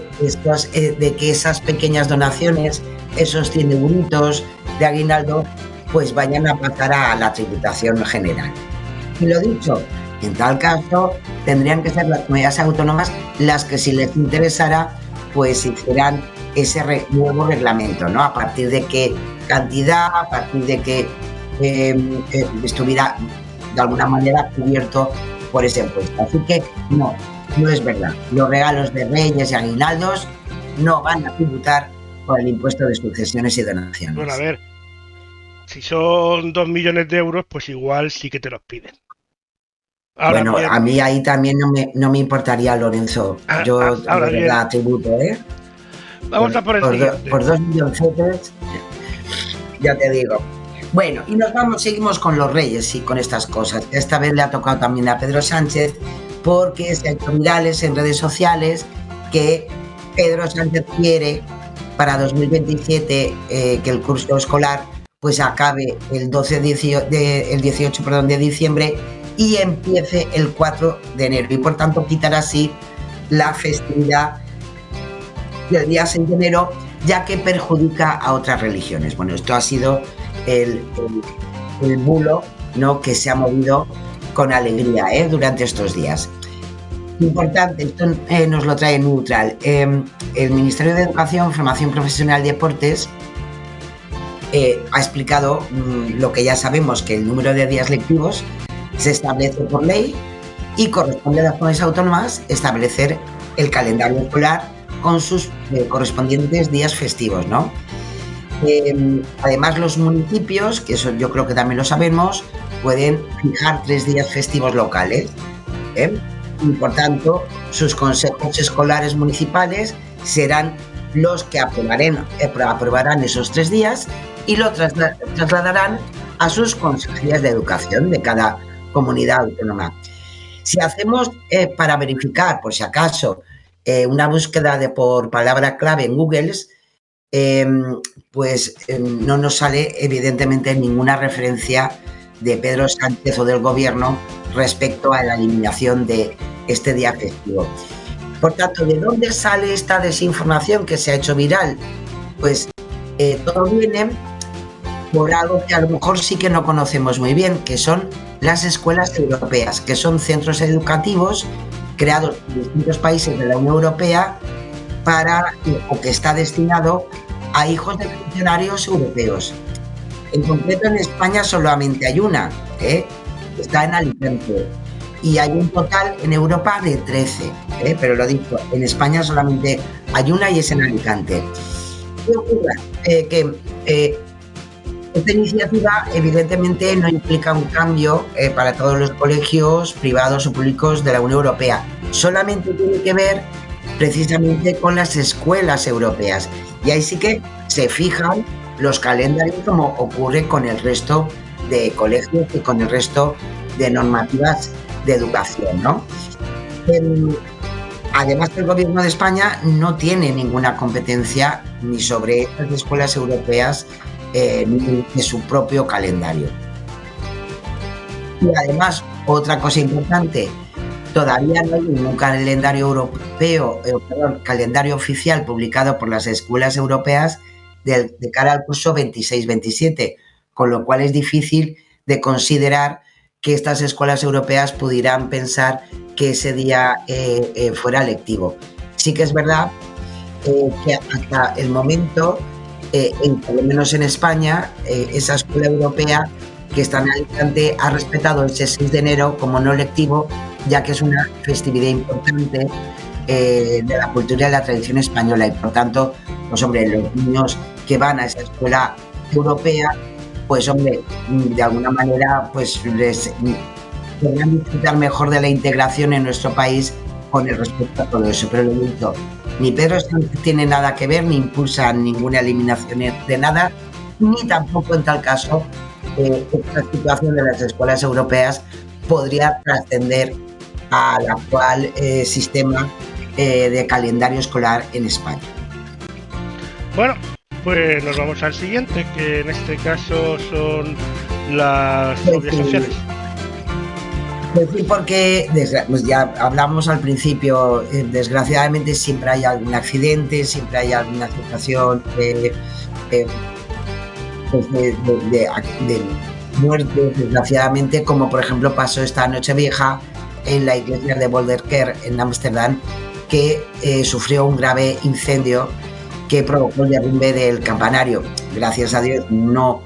que esas pequeñas donaciones, esos 100 euritos de aguinaldo, pues vayan a pasar a la tributación general. Y lo dicho, en tal caso, tendrían que ser las comunidades autónomas las que, si les interesara, pues hicieran ese nuevo reglamento, ¿no? A partir de qué cantidad, a partir de que estuviera de alguna manera cubierto por ese impuesto. Así que no es verdad. Los regalos de Reyes y aguinaldos no van a tributar por el impuesto de sucesiones y donaciones. Bueno, a ver, si son 2 millones de euros, pues igual sí que te los piden. Ahora bueno, bien, a mí ahí también no me importaría, Lorenzo. Yo ahora de verdad tributo, Vamos a por el siguiente. Por 2 milloncetes, ya te digo. Bueno, y seguimos con los Reyes y con estas cosas. Esta vez le ha tocado también a Pedro Sánchez, porque se ha hecho virales en redes sociales que Pedro Sánchez quiere para 2027 que el curso escolar pues acabe el 18 de diciembre y empiece el 4 de enero. Y por tanto quitar así la festividad del día 6 de enero, ya que perjudica a otras religiones. Bueno, esto ha sido el bulo, ¿no?, que se ha movido con alegría durante estos días. Importante, esto nos lo trae Neutral. El Ministerio de Educación, Formación Profesional y Deportes ha explicado lo que ya sabemos, que el número de días lectivos se establece por ley y corresponde a las comunidades autónomas establecer el calendario escolar con sus correspondientes días festivos, ¿no? Además, los municipios, que eso yo creo que también lo sabemos, pueden fijar 3 días festivos locales, y por tanto sus consejos escolares municipales serán los que aprobarán esos 3 días y lo trasladarán a sus consejerías de educación de cada comunidad autónoma. Si hacemos, para verificar, por si acaso, una búsqueda por palabra clave en Google, pues no nos sale evidentemente ninguna referencia de Pedro Sánchez o del gobierno respecto a la eliminación de este día festivo. Por tanto, ¿de dónde sale esta desinformación que se ha hecho viral? Pues todo viene por algo que a lo mejor sí que no conocemos muy bien, que son las escuelas europeas, que son centros educativos creados en distintos países de la Unión Europea o que está destinado a hijos de funcionarios europeos. En concreto en España solamente hay una, está en Alicante. Y hay un total en Europa de 13, pero lo dicho, en España solamente hay una y es en Alicante. ¿Qué ocurre? Que esta iniciativa evidentemente no implica un cambio para todos los colegios privados o públicos de la Unión Europea. Solamente tiene que ver precisamente con las escuelas europeas. Y ahí sí que se fijan los calendarios como ocurre con el resto de colegios y con el resto de normativas de educación, ¿no? Además, el Gobierno de España no tiene ninguna competencia ni sobre estas escuelas europeas ni de su propio calendario. Y además, otra cosa importante, todavía no hay ningún calendario europeo, calendario oficial publicado por las escuelas europeas de cara al curso 26-27, con lo cual es difícil de considerar que estas escuelas europeas pudieran pensar que ese día fuera lectivo. Sí que es verdad que hasta el momento, por lo menos en España, esa escuela europea que está en Alicante ha respetado ese 6 de enero como no lectivo, ya que es una festividad importante de la cultura y la tradición española, y por tanto, pues hombre, los niños que van a esa escuela europea, pues hombre, de alguna manera pues les podrán disfrutar mejor de la integración en nuestro país con el respecto a todo eso. Pero lo dicho, ni Pedro Sánchez tiene nada que ver, ni impulsa ninguna eliminación de nada, ni tampoco en tal caso esta situación de las escuelas europeas podría trascender al actual sistema de calendario escolar en España. Bueno, pues nos vamos al siguiente, que en este caso son las novias sociales. Pues sí, porque pues ya hablamos al principio, desgraciadamente siempre hay algún accidente, siempre hay alguna situación de muerte, desgraciadamente, como por ejemplo pasó esta Nochevieja en la iglesia de Bolderker en Ámsterdam, que sufrió un grave incendio que provocó el derrumbe del campanario. Gracias a Dios no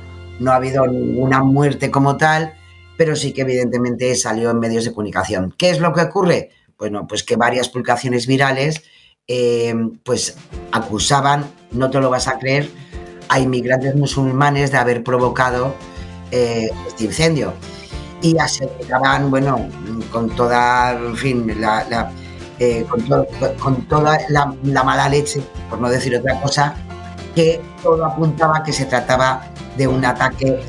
ha habido ninguna muerte como tal, pero sí que evidentemente salió en medios de comunicación. ¿Qué es lo que ocurre? Bueno, pues que varias publicaciones virales pues acusaban, no te lo vas a creer, a inmigrantes musulmanes de haber provocado este incendio. Y aseguraban, bueno, con toda, en fin, con toda la mala leche, por no decir otra cosa, que todo apuntaba a que se trataba de un ataque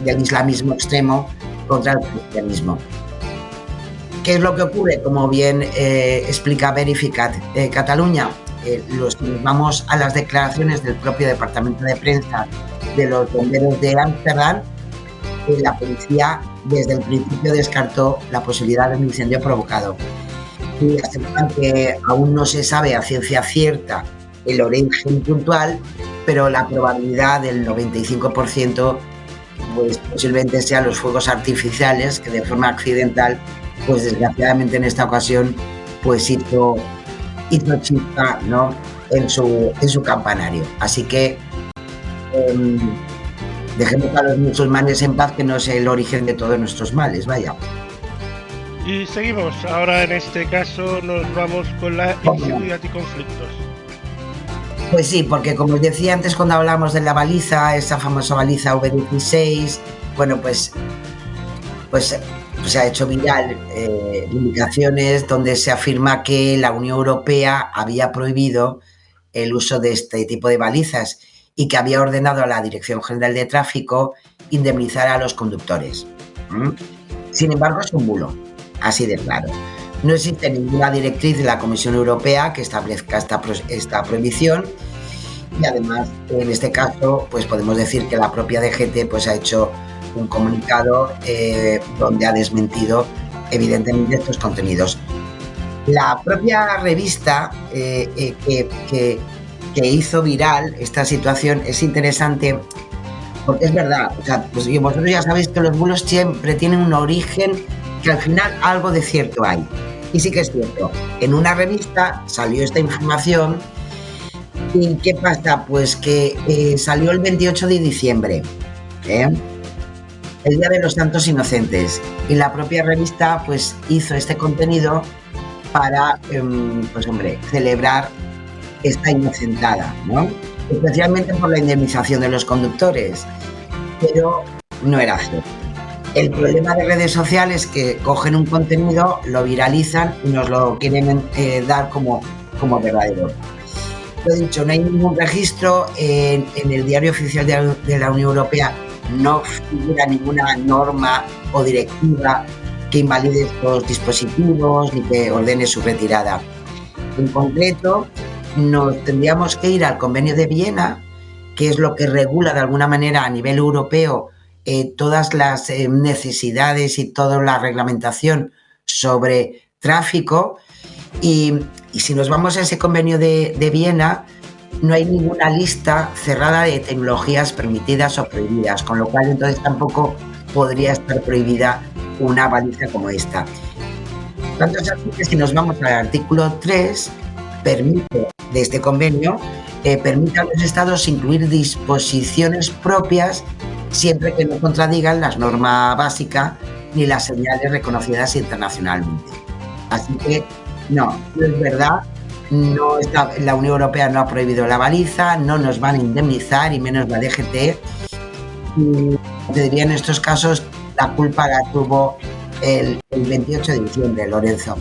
del islamismo extremo contra el cristianismo. ¿Qué es lo que ocurre? Como bien explica Verificat Cataluña, nos vamos a las declaraciones del propio departamento de prensa de los bomberos de Ámsterdam. La policía desde el principio descartó la posibilidad de un incendio provocado y aseguran que aún no se sabe a ciencia cierta el origen puntual, pero la probabilidad del 95% pues posiblemente sean los fuegos artificiales que de forma accidental, pues desgraciadamente en esta ocasión pues hizo chispa, ¿no?, en su campanario. Así que dejemos a los musulmanes en paz, que no es el origen de todos nuestros males, vaya. Y seguimos, ahora en este caso nos vamos con la inseguridad y conflictos. Pues sí, porque como os decía antes cuando hablamos de la baliza, esa famosa baliza V16, bueno, pues se ha hecho viral publicaciones donde se afirma que la Unión Europea había prohibido el uso de este tipo de balizas y que había ordenado a la Dirección General de Tráfico indemnizar a los conductores. Sin embargo, es un bulo, así de claro. No existe ninguna directriz de la Comisión Europea que establezca esta prohibición, y además, en este caso, pues podemos decir que la propia DGT pues ha hecho un comunicado donde ha desmentido evidentemente estos contenidos. La propia revista que hizo viral esta situación es interesante porque es verdad, o sea, pues vosotros ya sabéis que los bulos siempre tienen un origen que al final algo de cierto hay. Y sí que es cierto, en una revista salió esta información y ¿qué pasa? Pues que salió el 28 de diciembre ¿eh? El Día de los Santos Inocentes, y la propia revista pues hizo este contenido para pues hombre, celebrar esta inocentada, ¿no? Especialmente por la indemnización de los conductores, pero no era cierto. El problema de redes sociales es que cogen un contenido, lo viralizan y nos lo quieren dar como verdadero. Lo he dicho, no hay ningún registro en el Diario Oficial de la Unión Europea, no figura ninguna norma o directiva que invalide estos dispositivos ni que ordene su retirada. En concreto, nos tendríamos que ir al Convenio de Viena, que es lo que regula de alguna manera a nivel europeo todas las necesidades y toda la reglamentación sobre tráfico. Y si nos vamos a ese Convenio de Viena, no hay ninguna lista cerrada de tecnologías permitidas o prohibidas, con lo cual entonces tampoco podría estar prohibida una baliza como esta. Tanto es así que si nos vamos al artículo 3, permite de este convenio, permite a los estados incluir disposiciones propias siempre que no contradigan la norma básica ni las señales reconocidas internacionalmente. Así que no es verdad, la Unión Europea no ha prohibido la baliza, no nos van a indemnizar y menos la DGT. Y te diría en estos casos la culpa la tuvo el 28 de diciembre, Lorenzo.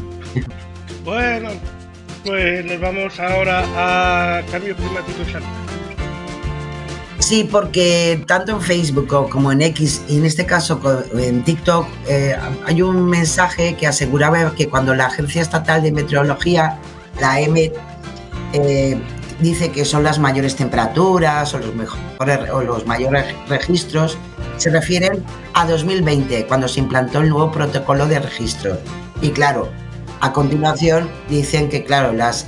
Bueno, pues nos vamos ahora a cambio climático y salud. Sí, porque tanto en Facebook como en X y en este caso en TikTok hay un mensaje que aseguraba que cuando la Agencia Estatal de Meteorología, la EMET, dice que son las mayores temperaturas o los mayores registros, se refieren a 2020, cuando se implantó el nuevo protocolo de registro. Y claro, a continuación dicen que claro, los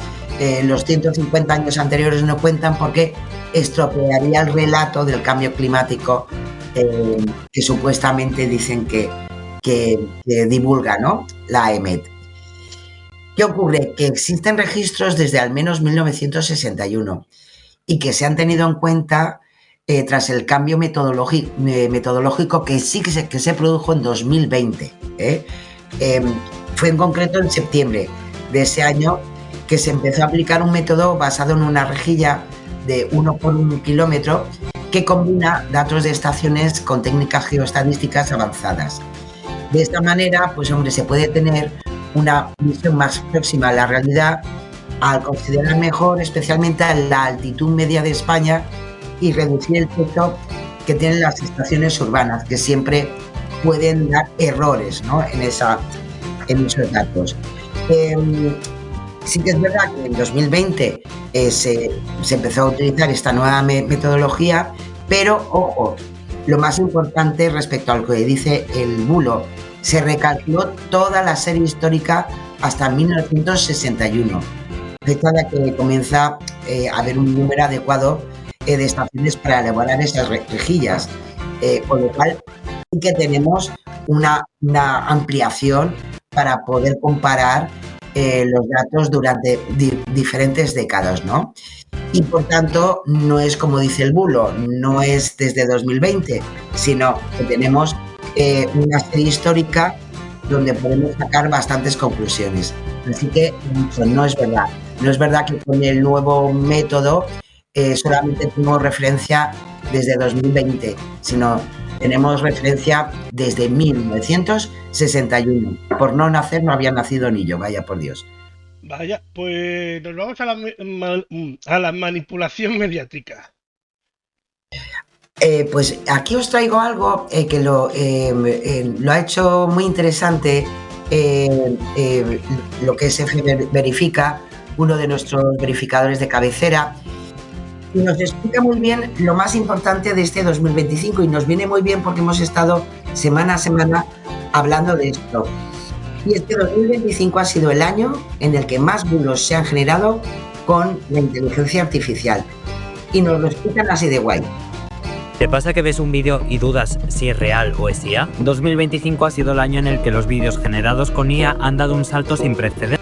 150 años anteriores no cuentan porque estropearía el relato del cambio climático que supuestamente dicen que divulga, ¿no?, la EMET. ¿Qué ocurre? Que existen registros desde al menos 1961 y que se han tenido en cuenta tras el cambio metodológico que sí que se produjo en 2020. Fue en concreto en septiembre de ese año que se empezó a aplicar un método basado en una rejilla de 1 por 1 kilómetro que combina datos de estaciones con técnicas geoestadísticas avanzadas. De esta manera, pues hombre, se puede tener una visión más próxima a la realidad al considerar mejor especialmente la altitud media de España y reducir el peso que tienen las estaciones urbanas, que siempre pueden dar errores, ¿no?, en esos datos. Sí que es verdad que en 2020 se empezó a utilizar esta nueva metodología, pero ojo, lo más importante respecto a lo que dice el bulo, se recalculó toda la serie histórica hasta 1961, fecha en la que comienza a haber un número adecuado de estaciones para elaborar esas rejillas, con lo cual sí que tenemos una ampliación para poder comparar los datos durante diferentes décadas, ¿no? Y por tanto no es como dice el bulo, no es desde 2020, sino que tenemos una serie histórica donde podemos sacar bastantes conclusiones. Así que no es verdad. No es verdad que con el nuevo método solamente tenemos referencia desde 2020, sino tenemos referencia desde 1961. Por no nacer no había nacido ni yo, vaya por Dios. Vaya, pues nos vamos a la manipulación mediática. Pues aquí os traigo algo que lo ha hecho muy interesante lo que es Verifica, uno de nuestros verificadores de cabecera, y nos explica muy bien lo más importante de este 2025 y nos viene muy bien porque hemos estado semana a semana hablando de esto. Y este 2025 ha sido el año en el que más bulos se han generado con la inteligencia artificial y nos lo explican así de guay. ¿Te pasa que ves un vídeo y dudas si es real o es IA? 2025 ha sido el año en el que los vídeos generados con IA han dado un salto sin precedentes.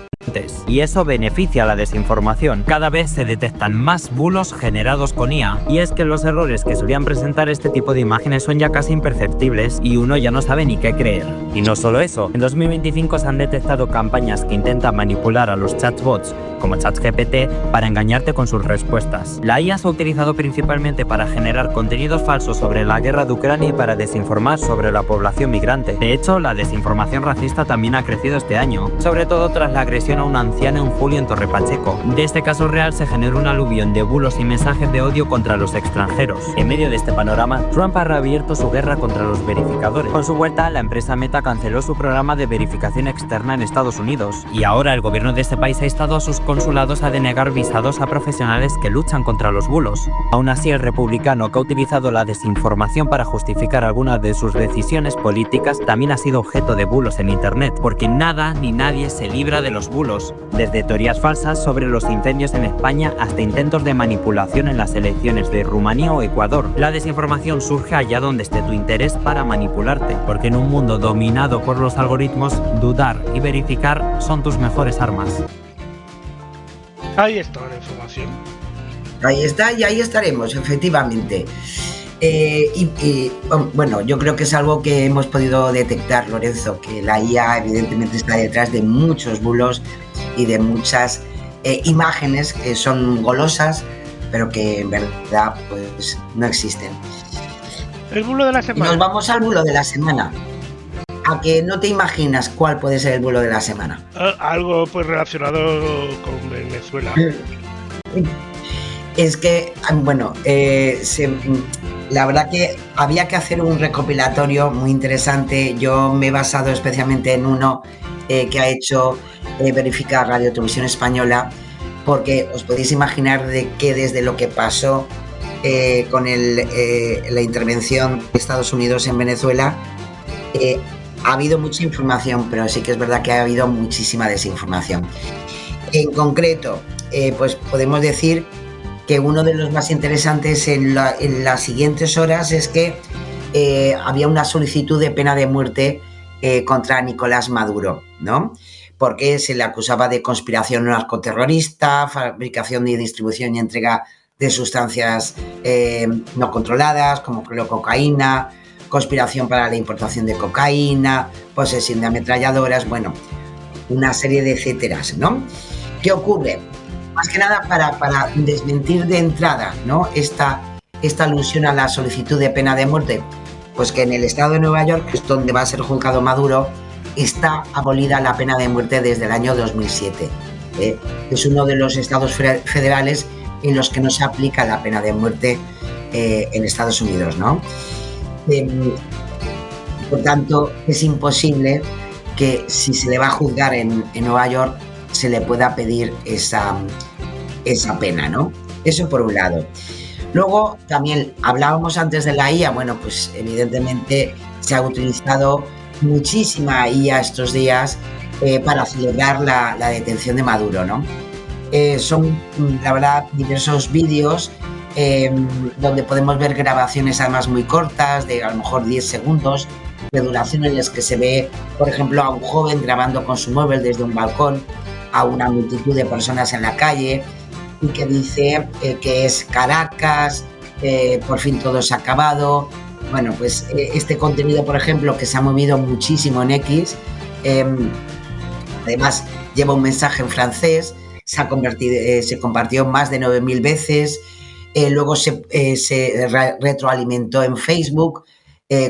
Y eso beneficia a la desinformación. Cada vez se detectan más bulos generados con IA. Y es que los errores que solían presentar este tipo de imágenes son ya casi imperceptibles y uno ya no sabe ni qué creer. Y no solo eso, en 2025 se han detectado campañas que intentan manipular a los chatbots como ChatGPT para engañarte con sus respuestas. La IA se ha utilizado principalmente para generar contenidos falsos sobre la guerra de Ucrania y para desinformar sobre la población migrante. De hecho, la desinformación racista también ha crecido este año, sobre todo tras la agresión a una anciana en julio en Torre Pacheco. De este caso real se generó un aluvión de bulos y mensajes de odio contra los extranjeros. En medio de este panorama, Trump ha reabierto su guerra contra los verificadores. Con su vuelta, la empresa Meta canceló su programa de verificación externa en Estados Unidos. Y ahora el gobierno de este país ha instado a sus consulados a denegar visados a profesionales que luchan contra los bulos. Aún así, el republicano que ha utilizado la desinformación para justificar algunas de sus decisiones políticas también ha sido objeto de bulos en internet, porque nada ni nadie se libra de los bulos, desde teorías falsas sobre los incendios en España hasta intentos de manipulación en las elecciones de Rumanía o Ecuador. La desinformación surge allá donde esté tu interés para manipularte, porque en un mundo dominado por los algoritmos, dudar y verificar son tus mejores armas. Ahí está la información. Ahí está y ahí estaremos, efectivamente. Bueno, yo creo que es algo que hemos podido detectar, Lorenzo, que la IA evidentemente está detrás de muchos bulos y de muchas imágenes que son golosas, pero que en verdad pues no existen. El bulo de la semana. Y nos vamos al bulo de la semana. ¿A que no te imaginas cuál puede ser el bulo de la semana? Algo pues relacionado con Venezuela. Es que, bueno, la verdad que había que hacer un recopilatorio muy interesante. Yo me he basado especialmente en uno que ha hecho Verificar Radio Televisión Española, porque os podéis imaginar de que desde lo que pasó con la intervención de Estados Unidos en Venezuela, ha habido mucha información, pero sí que es verdad que ha habido muchísima desinformación. En concreto, pues podemos decir que uno de los más interesantes en las siguientes horas es que había una solicitud de pena de muerte contra Nicolás Maduro, ¿no? Porque se le acusaba de conspiración narcoterrorista, fabricación y distribución y entrega de sustancias no controladas, como cocaína, conspiración para la importación de cocaína, posesión de ametralladoras, bueno, una serie de etcéteras, ¿no? ¿Qué ocurre? Más que nada para desmentir de entrada, ¿no? esta alusión a la solicitud de pena de muerte, pues que en el estado de Nueva York, que es donde va a ser juzgado Maduro, está abolida la pena de muerte desde el año 2007. Es uno de los estados federales en los que no se aplica la pena de muerte en Estados Unidos, ¿no? Por tanto, es imposible que si se le va a juzgar en Nueva York se le pueda pedir esa pena, ¿no? Eso por un lado. Luego, también hablábamos antes de la IA, bueno, pues evidentemente se ha utilizado muchísima IA estos días para acelerar la detención de Maduro, ¿no? Son, la verdad, diversos vídeos donde podemos ver grabaciones además muy cortas, de a lo mejor 10 segundos de duración, en las que se ve, por ejemplo, a un joven grabando con su móvil desde un balcón a una multitud de personas en la calle y que dice que es Caracas, por fin todo se ha acabado. Bueno, pues este contenido, por ejemplo, que se ha movido muchísimo en X, además lleva un mensaje en francés, se compartió más de 9.000 veces, luego se retroalimentó en Facebook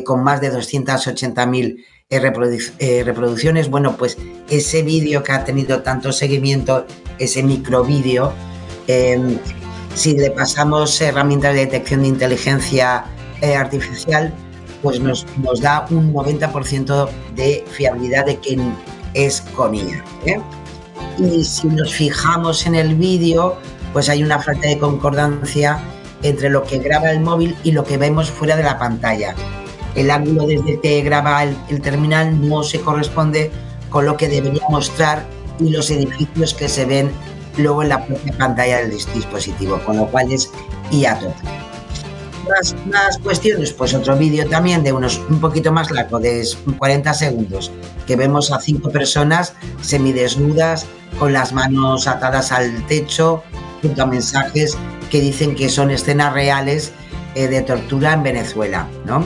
con más de 280.000 reproducciones. Bueno, pues ese vídeo que ha tenido tanto seguimiento, ese microvídeo, si le pasamos herramientas de detección de inteligencia artificial, pues nos da un 90% de fiabilidad de que es con IA, Y si nos fijamos en el vídeo, pues hay una falta de concordancia entre lo que graba el móvil y lo que vemos fuera de la pantalla. El ángulo desde el que graba el terminal no se corresponde con lo que debería mostrar y los edificios que se ven luego en la propia pantalla del dispositivo, con lo cual es IA total. más cuestiones, pues otro vídeo también de un poquito más largo, de 40 segundos, que vemos a 5 personas semidesnudas, con las manos atadas al techo, junto a mensajes que dicen que son escenas reales de tortura en Venezuela, ¿no?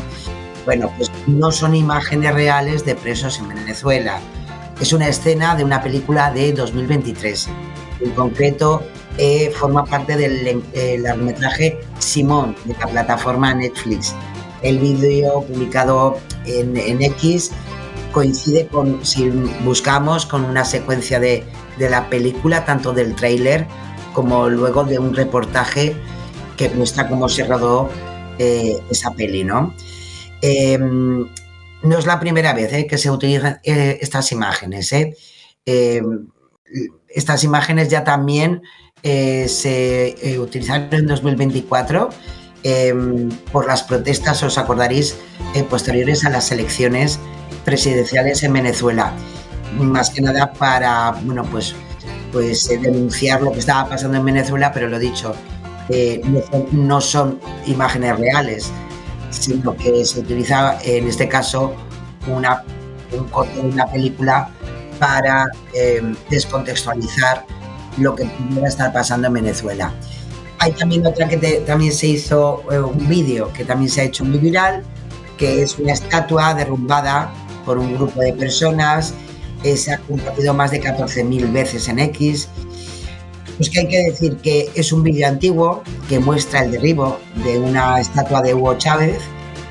Bueno, pues no son imágenes reales de presos en Venezuela. Es una escena de una película de 2023. En concreto, forma parte del largometraje Simón, de la plataforma Netflix. El vídeo publicado en X coincide con, si buscamos, con una secuencia de la película, tanto del tráiler como luego de un reportaje que muestra cómo se rodó esa peli, ¿no? No es la primera vez que se utilizan estas imágenes. Estas imágenes ya también se utilizaron en 2024 por las protestas, os acordaréis, posteriores a las elecciones presidenciales en Venezuela. Más que nada para, bueno, pues denunciar lo que estaba pasando en Venezuela, pero lo dicho, no son imágenes reales, sino que se utiliza en este caso un corte de una película para descontextualizar lo que pudiera estar pasando en Venezuela. Hay también otra que también se hizo un vídeo que también se ha hecho muy viral, que es una estatua derrumbada por un grupo de personas. Se ha compartido más de 14.000 veces en X. Pues que hay que decir que es un vídeo antiguo que muestra el derribo de una estatua de Hugo Chávez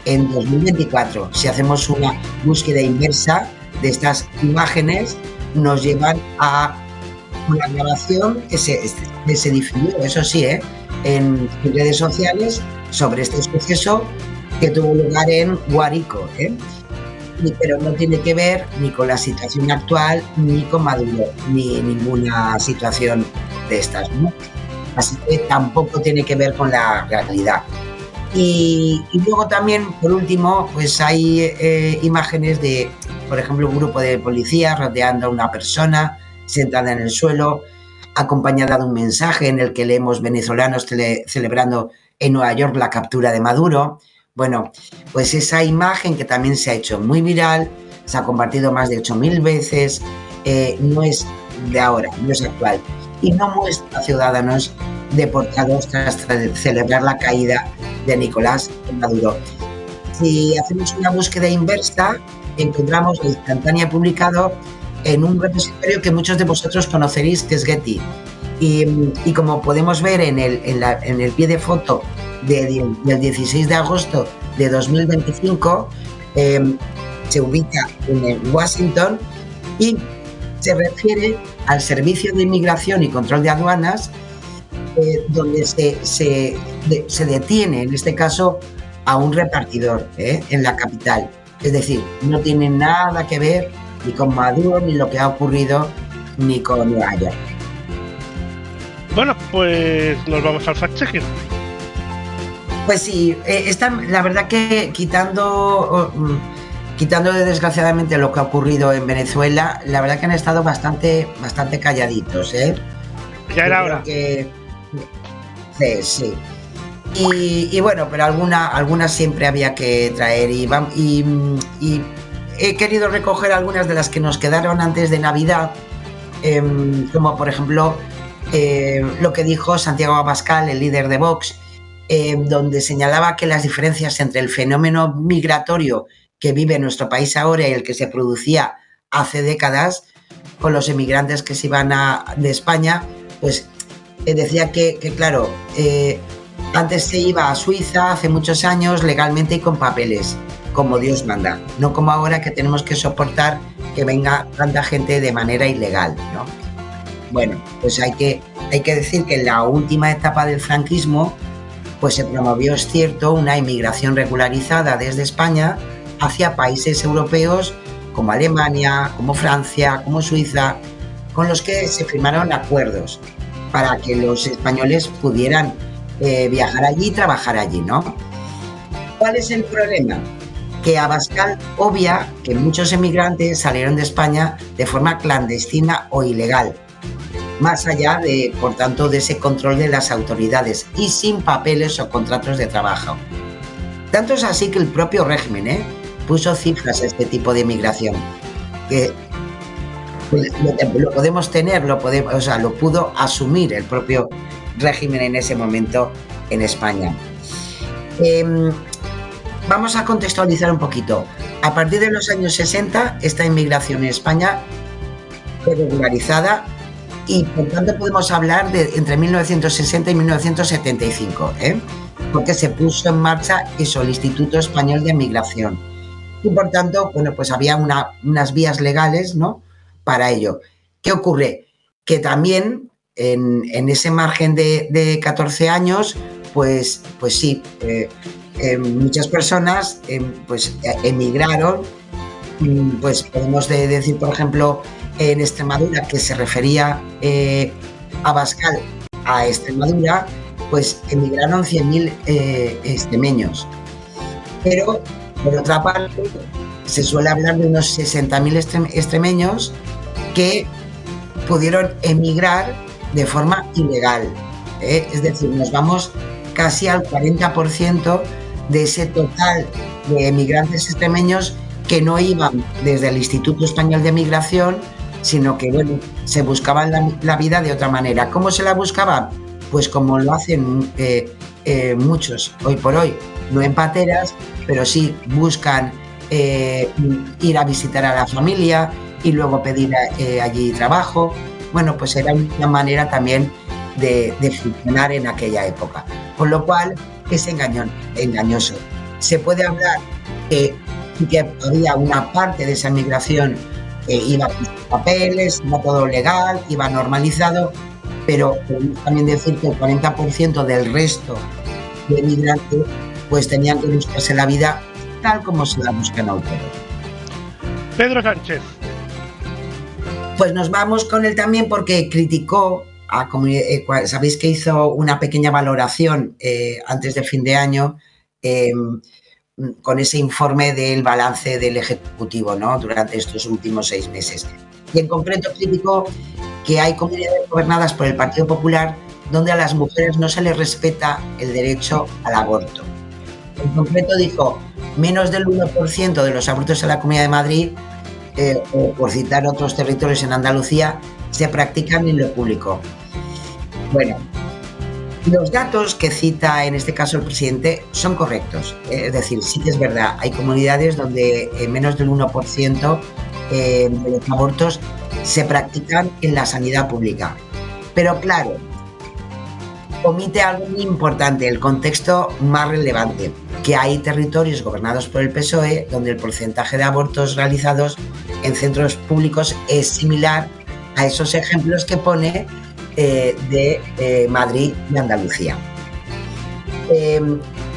en 2024. Si hacemos una búsqueda inversa de estas imágenes, nos llevan a una grabación que se difundió, eso sí, en redes sociales sobre este suceso que tuvo lugar en Guárico, pero no tiene que ver ni con la situación actual, ni con Maduro, ni ninguna situación de estas, ¿no? Así que tampoco tiene que ver con la realidad. Y luego también, por último, pues hay imágenes de, por ejemplo, un grupo de policías rodeando a una persona sentada en el suelo, acompañada de un mensaje en el que leemos venezolanos celebrando en Nueva York la captura de Maduro. Bueno, pues esa imagen que también se ha hecho muy viral, se ha compartido más de 8.000 veces, no es de ahora, no es actual, y no muestra a ciudadanos deportados tras celebrar la caída de Nicolás Maduro. Si hacemos una búsqueda inversa, encontramos la instantánea publicado en un repositorio que muchos de vosotros conoceréis, que es Getty. Y como podemos ver en el pie de foto del 16 de agosto de 2025, se ubica en Washington y se refiere al Servicio de Inmigración y Control de Aduanas, donde se detiene, en este caso, a un repartidor en la capital. Es decir, no tiene nada que ver ni con Maduro, ni lo que ha ocurrido, ni con Nueva York. Bueno, pues nos vamos al fact-checking. Pues sí, la verdad que quitando desgraciadamente lo que ha ocurrido en Venezuela, la verdad que han estado bastante calladitos, Ya era hora. Sí. Y bueno, pero algunas siempre había que traer y he querido recoger algunas de las que nos quedaron antes de Navidad, como por ejemplo lo que dijo Santiago Abascal, el líder de Vox, donde señalaba que las diferencias entre el fenómeno migratorio que vive nuestro país ahora y el que se producía hace décadas con los emigrantes que se iban de España, pues decía que claro, antes se iba a Suiza hace muchos años legalmente y con papeles, como Dios manda, no como ahora que tenemos que soportar que venga tanta gente de manera ilegal, ¿no? Bueno, pues hay que decir que en la última etapa del franquismo pues se promovió, es cierto, una inmigración regularizada desde España hacia países europeos como Alemania, como Francia, como Suiza, con los que se firmaron acuerdos para que los españoles pudieran viajar allí y trabajar allí, ¿no? ¿Cuál es el problema? Que Abascal obvia que muchos emigrantes salieron de España de forma clandestina o ilegal. más allá de, por tanto, de ese control de las autoridades y sin papeles o contratos de trabajo. Tanto es así que el propio régimen puso cifras a este tipo de migración, que lo podemos tener, lo pudo asumir el propio régimen en ese momento en España. Vamos a contextualizar un poquito. A partir de los años 60, esta inmigración en España fue regularizada y por tanto podemos hablar de entre 1960 y 1975, porque se puso en marcha eso, el Instituto Español de Migración. Y por tanto, bueno, pues había unas vías legales, ¿no?, para ello. ¿Qué ocurre? Que también en ese margen de 14 años, pues sí, muchas personas pues emigraron. Pues podemos decir, por ejemplo, en Extremadura, que se refería a Abascal a Extremadura, pues emigraron 100.000 extremeños. Pero, por otra parte, se suele hablar de unos 60.000 extremeños que pudieron emigrar de forma ilegal. Es decir, nos vamos casi al 40% de ese total de emigrantes extremeños que no iban desde el Instituto Español de Migración, sino que, bueno, se buscaban la vida de otra manera. ¿Cómo se la buscaban? Pues como lo hacen muchos hoy por hoy, no en pateras, pero sí buscan ir a visitar a la familia y luego pedir allí trabajo. Bueno, pues era una manera también de funcionar en aquella época, con lo cual es engañoso. Se puede hablar que había una parte de esa migración que iba con sus papeles, iba todo legal, iba normalizado, pero podemos también decir que el 40% del resto de migrantes pues tenían que buscarse la vida tal como se la buscan autores. Pedro Sánchez. Pues nos vamos con él también porque criticó a comunidad. Sabéis que hizo una pequeña valoración antes de fin de año con ese informe del balance del Ejecutivo, ¿no?, durante estos últimos 6 meses. Y en concreto criticó que hay comunidades gobernadas por el Partido Popular donde a las mujeres no se les respeta el derecho al aborto. En concreto dijo, menos del 1% de los abortos en la Comunidad de Madrid, o por citar otros territorios en Andalucía, se practican en lo público. Bueno, los datos que cita en este caso el presidente son correctos. Es decir, sí que es verdad, hay comunidades donde menos del 1% de los abortos se practican en la sanidad pública. Pero claro, omite algo muy importante, el contexto más relevante, que hay territorios gobernados por el PSOE donde el porcentaje de abortos realizados en centros públicos es similar a esos ejemplos que pone de Madrid y Andalucía.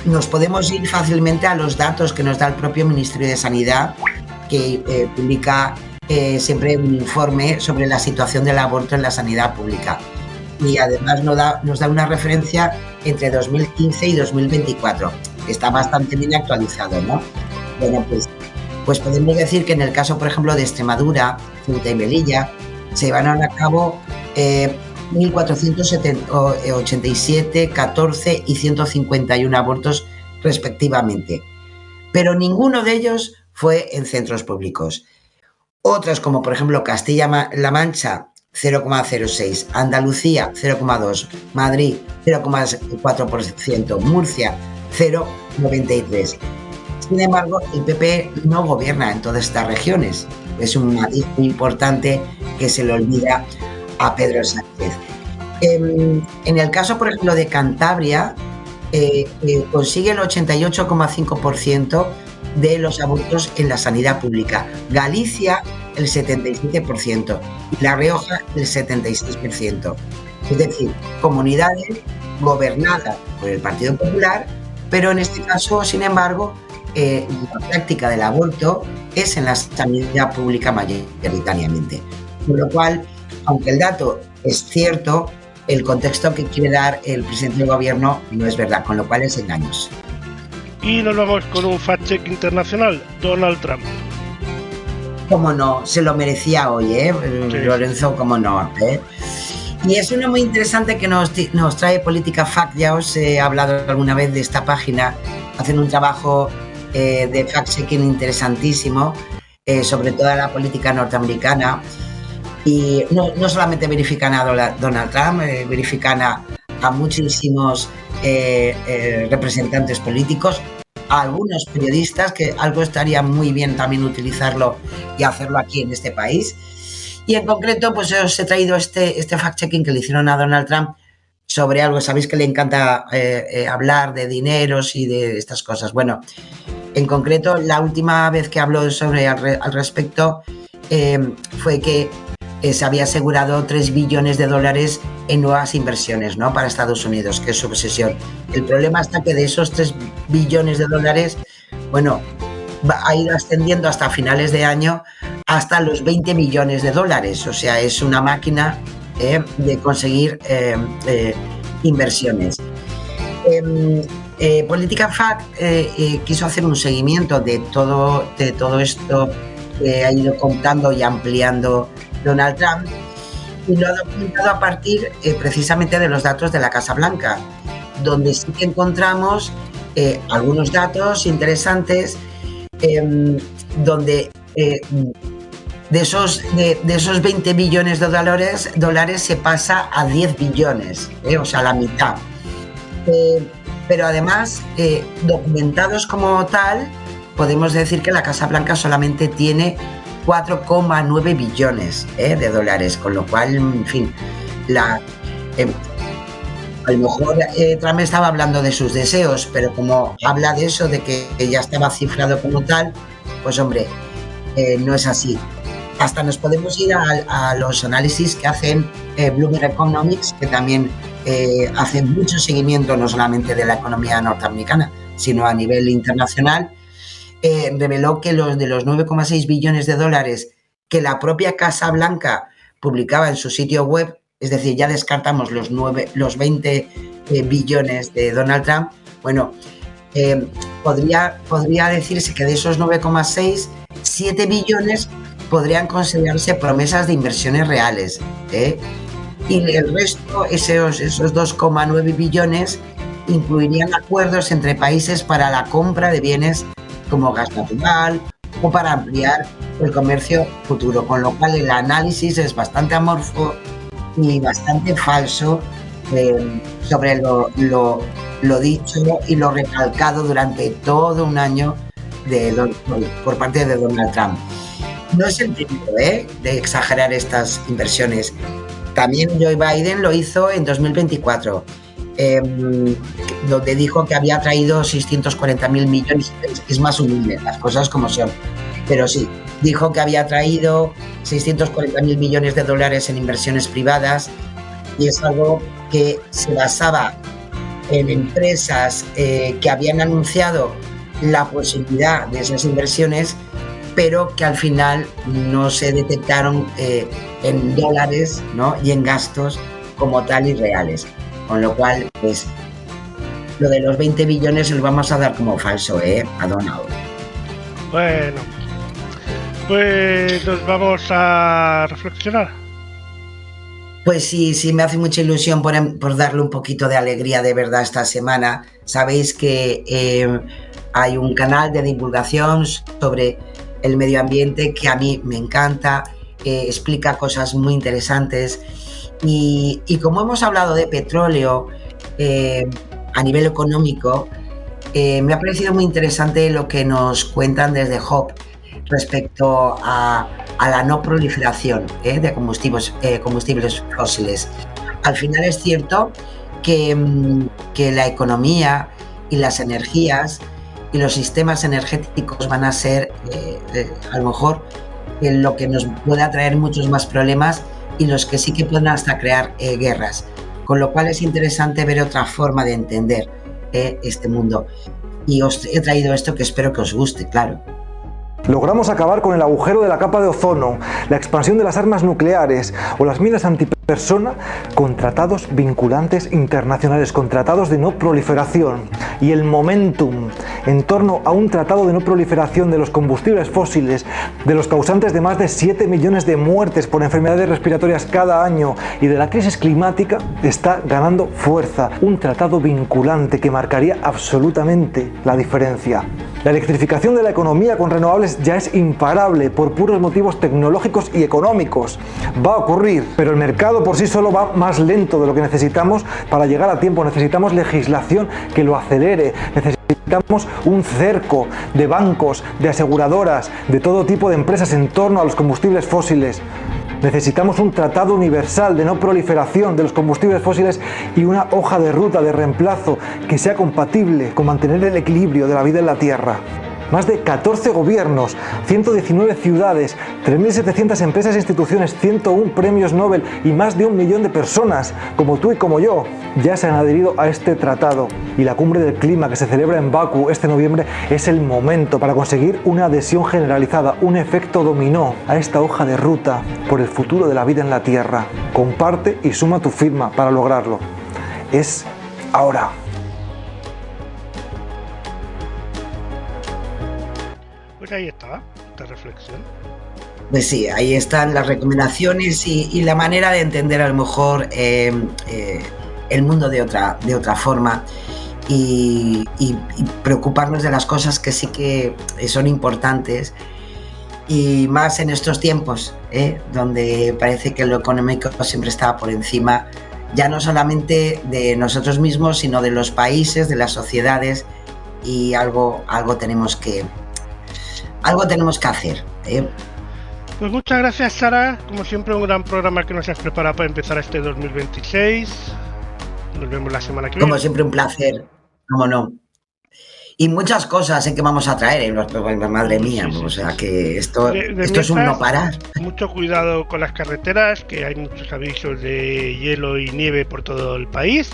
Nos podemos ir fácilmente a los datos que nos da el propio Ministerio de Sanidad, que publica siempre un informe sobre la situación del aborto en la sanidad pública. Y además nos da una referencia entre 2015 y 2024. Está bastante bien actualizado, ¿no? Bueno, pues podemos decir que en el caso, por ejemplo, de Extremadura, Ceuta y Melilla, se llevaron a cabo 1.487, 14 y 151 abortos respectivamente. Pero ninguno de ellos fue en centros públicos. Otros, como por ejemplo Castilla-La Mancha, 0,06, Andalucía 0,2, Madrid 0,4%, Murcia 0,93. Sin embargo, el PP no gobierna en todas estas regiones. Es un matiz muy importante que se le olvida a Pedro Sánchez. En el caso, por ejemplo, de Cantabria, consigue el 88,5% de los abortos en la sanidad pública. Galicia, el 77%, y La Rioja, el 76%. Es decir, comunidades gobernadas por el Partido Popular, pero en este caso, sin embargo, la práctica del aborto es en la sanidad pública mayoritariamente. Con lo cual, aunque el dato es cierto, el contexto que quiere dar el presidente del gobierno no es verdad, con lo cual es engañoso. Y nos vamos con un fact-check internacional, Donald Trump. Cómo no, se lo merecía hoy, Sí. Lorenzo, cómo no. Y es uno muy interesante que nos trae Política Fact. Ya os he hablado alguna vez de esta página. Hacen un trabajo de fact-checking interesantísimo sobre toda la política norteamericana. Y no solamente verifican a Donald Trump, verifican a muchísimos representantes políticos, a algunos periodistas, que algo estaría muy bien también utilizarlo y hacerlo aquí en este país. Y en concreto, pues os he traído este fact-checking que le hicieron a Donald Trump sobre algo. Sabéis que le encanta hablar de dineros y de estas cosas. Bueno, en concreto, la última vez que habló al respecto fue que se había asegurado 3 billones de dólares en nuevas inversiones, ¿no?, para Estados Unidos, que es su obsesión. El problema está que de esos 3 billones de dólares, bueno, ha ido ascendiendo hasta finales de año hasta los 20 billones de dólares. O sea, es una máquina de conseguir inversiones. Política Fact quiso hacer un seguimiento de todo esto que ha ido contando y ampliando Donald Trump, y lo ha documentado a partir precisamente de los datos de la Casa Blanca, donde sí que encontramos algunos datos interesantes, donde de esos 20 billones de dólares se pasa a 10 billones, o sea, la mitad. Pero además, documentados como tal, podemos decir que la Casa Blanca solamente tiene 4,9 billones de dólares, con lo cual, en fin, a lo mejor Trump estaba hablando de sus deseos, pero como habla de eso, de que ya estaba cifrado como tal, pues hombre, no es así. Hasta nos podemos ir a los análisis que hacen Bloomberg Economics, que también hace mucho seguimiento no solamente de la economía norteamericana, sino a nivel internacional. Reveló que los 9,6 billones de dólares que la propia Casa Blanca publicaba en su sitio web, es decir, ya descartamos los 20 billones de Donald Trump, bueno, podría decirse que de esos 9,6, 7 billones podrían considerarse promesas de inversiones reales, y el resto, esos 2,9 billones, incluirían acuerdos entre países para la compra de bienes como gas natural o para ampliar el comercio futuro, con lo cual el análisis es bastante amorfo y bastante falso sobre lo dicho y lo recalcado durante todo un año por parte de Donald Trump. No es el primero de exagerar estas inversiones. También Joe Biden lo hizo en 2024, donde dijo que había traído 640.000 millones, es más humilde, las cosas como son, pero sí, dijo que había traído 640.000 millones de dólares en inversiones privadas, y es algo que se basaba en empresas que habían anunciado la posibilidad de esas inversiones, pero que al final no se detectaron en dólares, ¿no?, y en gastos como tal y reales. Con lo cual, pues, lo de los 20 billones lo vamos a dar como falso, a Donald. Bueno, pues nos vamos a reflexionar. Pues sí, me hace mucha ilusión por darle un poquito de alegría de verdad esta semana. Sabéis que hay un canal de divulgación sobre el medio ambiente que a mí me encanta, explica cosas muy interesantes. Y como hemos hablado de petróleo a nivel económico, me ha parecido muy interesante lo que nos cuentan desde HOP respecto a la no proliferación de combustibles fósiles. Al final es cierto que la economía y las energías y los sistemas energéticos van a ser a lo mejor lo que nos pueda traer muchos más problemas, y los que sí que pueden hasta crear guerras, con lo cual es interesante ver otra forma de entender este mundo, y os he traído esto que espero que os guste, claro. Logramos acabar con el agujero de la capa de ozono, la expansión de las armas nucleares o las minas antipersona con tratados vinculantes internacionales, con tratados de no proliferación. Y el momentum en torno a un tratado de no proliferación de los combustibles fósiles, de los causantes de más de 7 millones de muertes por enfermedades respiratorias cada año y de la crisis climática, está ganando fuerza. Un tratado vinculante que marcaría absolutamente la diferencia. La electrificación de la economía con renovables ya es imparable por puros motivos tecnológicos y económicos. Va a ocurrir, pero el mercado por sí solo va más lento de lo que necesitamos para llegar a tiempo. Necesitamos legislación que lo acelere. Necesitamos un cerco de bancos, de aseguradoras, de todo tipo de empresas en torno a los combustibles fósiles. Necesitamos un tratado universal de no proliferación de los combustibles fósiles y una hoja de ruta de reemplazo que sea compatible con mantener el equilibrio de la vida en la Tierra. Más de 14 gobiernos, 119 ciudades, 3.700 empresas e instituciones, 101 premios Nobel y más de 1 millón de personas, como tú y como yo, ya se han adherido a este tratado. Y la cumbre del clima que se celebra en Bakú este noviembre es el momento para conseguir una adhesión generalizada, un efecto dominó a esta hoja de ruta por el futuro de la vida en la Tierra. Comparte y suma tu firma para lograrlo. Es ahora. Pues ahí está, esta reflexión. Pues sí, ahí están las recomendaciones y la manera de entender a lo mejor el mundo de otra forma y preocuparnos de las cosas que sí que son importantes y más en estos tiempos, donde parece que lo económico siempre está por encima, ya no solamente de nosotros mismos, sino de los países, de las sociedades, y algo tenemos que hacer. Pues muchas gracias, Sara. Como siempre, un gran programa que nos has preparado para empezar este 2026. Nos vemos la semana que viene. Como siempre, un placer. Cómo no. Y muchas cosas que vamos a traer, madre mía. Sí. O sea que esto es un no parar. Mucho cuidado con las carreteras, que hay muchos avisos de hielo y nieve por todo el país.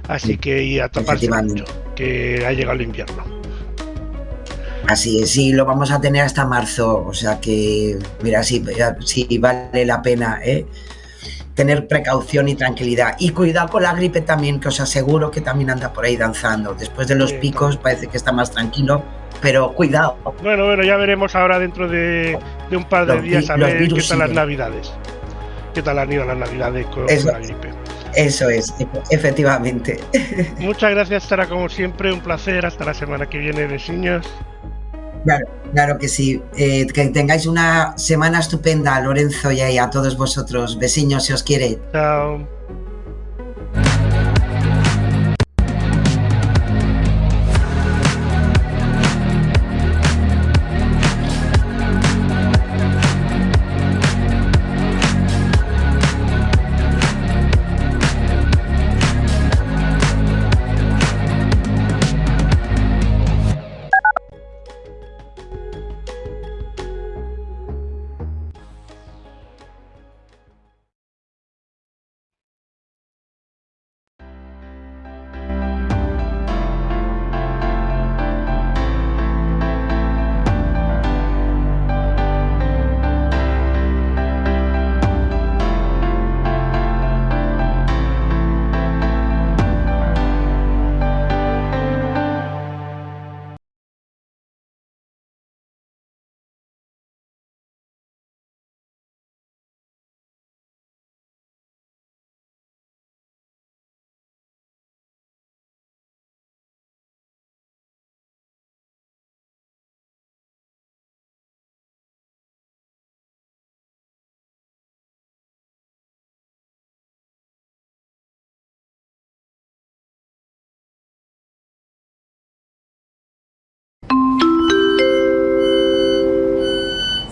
Así que y a taparse mucho, que ha llegado el invierno. Así es, sí, lo vamos a tener hasta marzo, o sea que, mira, sí vale la pena tener precaución y tranquilidad. Y cuidado con la gripe también, que os aseguro que también anda por ahí danzando. Después de los picos parece que está más tranquilo, pero cuidado. Bueno, ya veremos ahora dentro de un par de días a ver qué tal las navidades. ¿Qué tal han ido las navidades con la gripe? Eso es, efectivamente. Muchas gracias, Sara, como siempre, un placer. Hasta la semana que viene, vecinos. Claro que sí. Que tengáis una semana estupenda, Lorenzo, y a todos vosotros. Vecinos, si os quiere. Chao.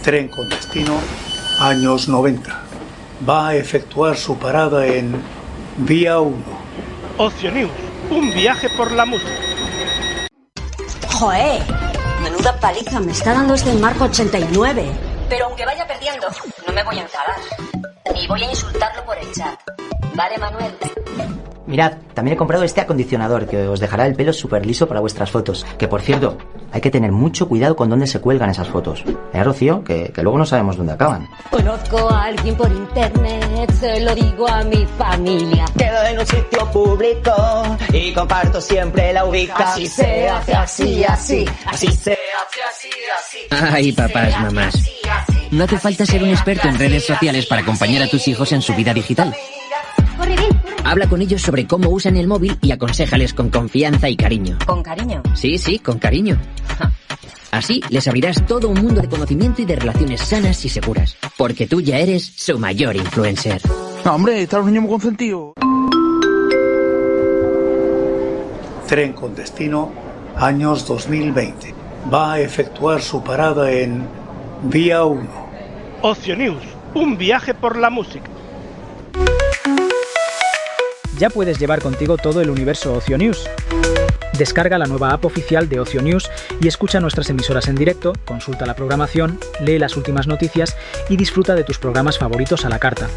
Tren con destino años 90. Va a efectuar su parada en Vía 1. Ocio News, un viaje por la música. ¡Joder! Menuda paliza me está dando este Marco 89. Pero aunque vaya perdiendo, no me voy a enfadar. Ni voy a insultarlo por el chat. ¿Vale, Manuel? Mirad, también he comprado este acondicionador que os dejará el pelo súper liso para vuestras fotos. Que por cierto, hay que tener mucho cuidado con dónde se cuelgan esas fotos. Rocío? Que luego no sabemos dónde acaban. Conozco a alguien por internet, se lo digo a mi familia. Quedo en un sitio público y comparto siempre la ubicación. Así se hace, así, así. Así se hace, así, así. Ay, papás, mamás. No hace falta ser un experto en redes sociales para acompañar a tus hijos en su vida digital. Corre, ven. Habla con ellos sobre cómo usan el móvil y aconséjales con confianza y cariño. ¿Con cariño? Sí, con cariño. Así les abrirás todo un mundo de conocimiento y de relaciones sanas y seguras. Porque tú ya eres su mayor influencer. No, hombre, están los niños muy consentidos. Tren con destino, años 2020. Va a efectuar su parada en Vía 1. Ocio News, un viaje por la música. Ya puedes llevar contigo todo el universo Ocio News. Descarga la nueva app oficial de Ocio News y escucha nuestras emisoras en directo, consulta la programación, lee las últimas noticias y disfruta de tus programas favoritos a la carta.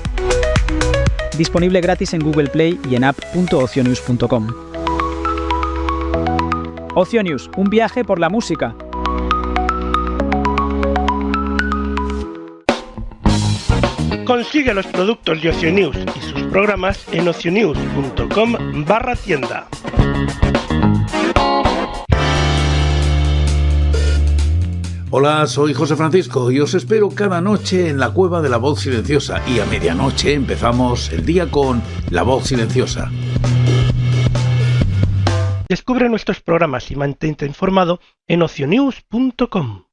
Disponible gratis en Google Play y en app.ocionews.com. Ocio News, un viaje por la música. Consigue los productos de Ocio News y sus programas en ocionews.com/tienda. Hola, soy José Francisco y os espero cada noche en la Cueva de la Voz Silenciosa y a medianoche empezamos el día con La Voz Silenciosa. Descubre nuestros programas y mantente informado en ocionews.com.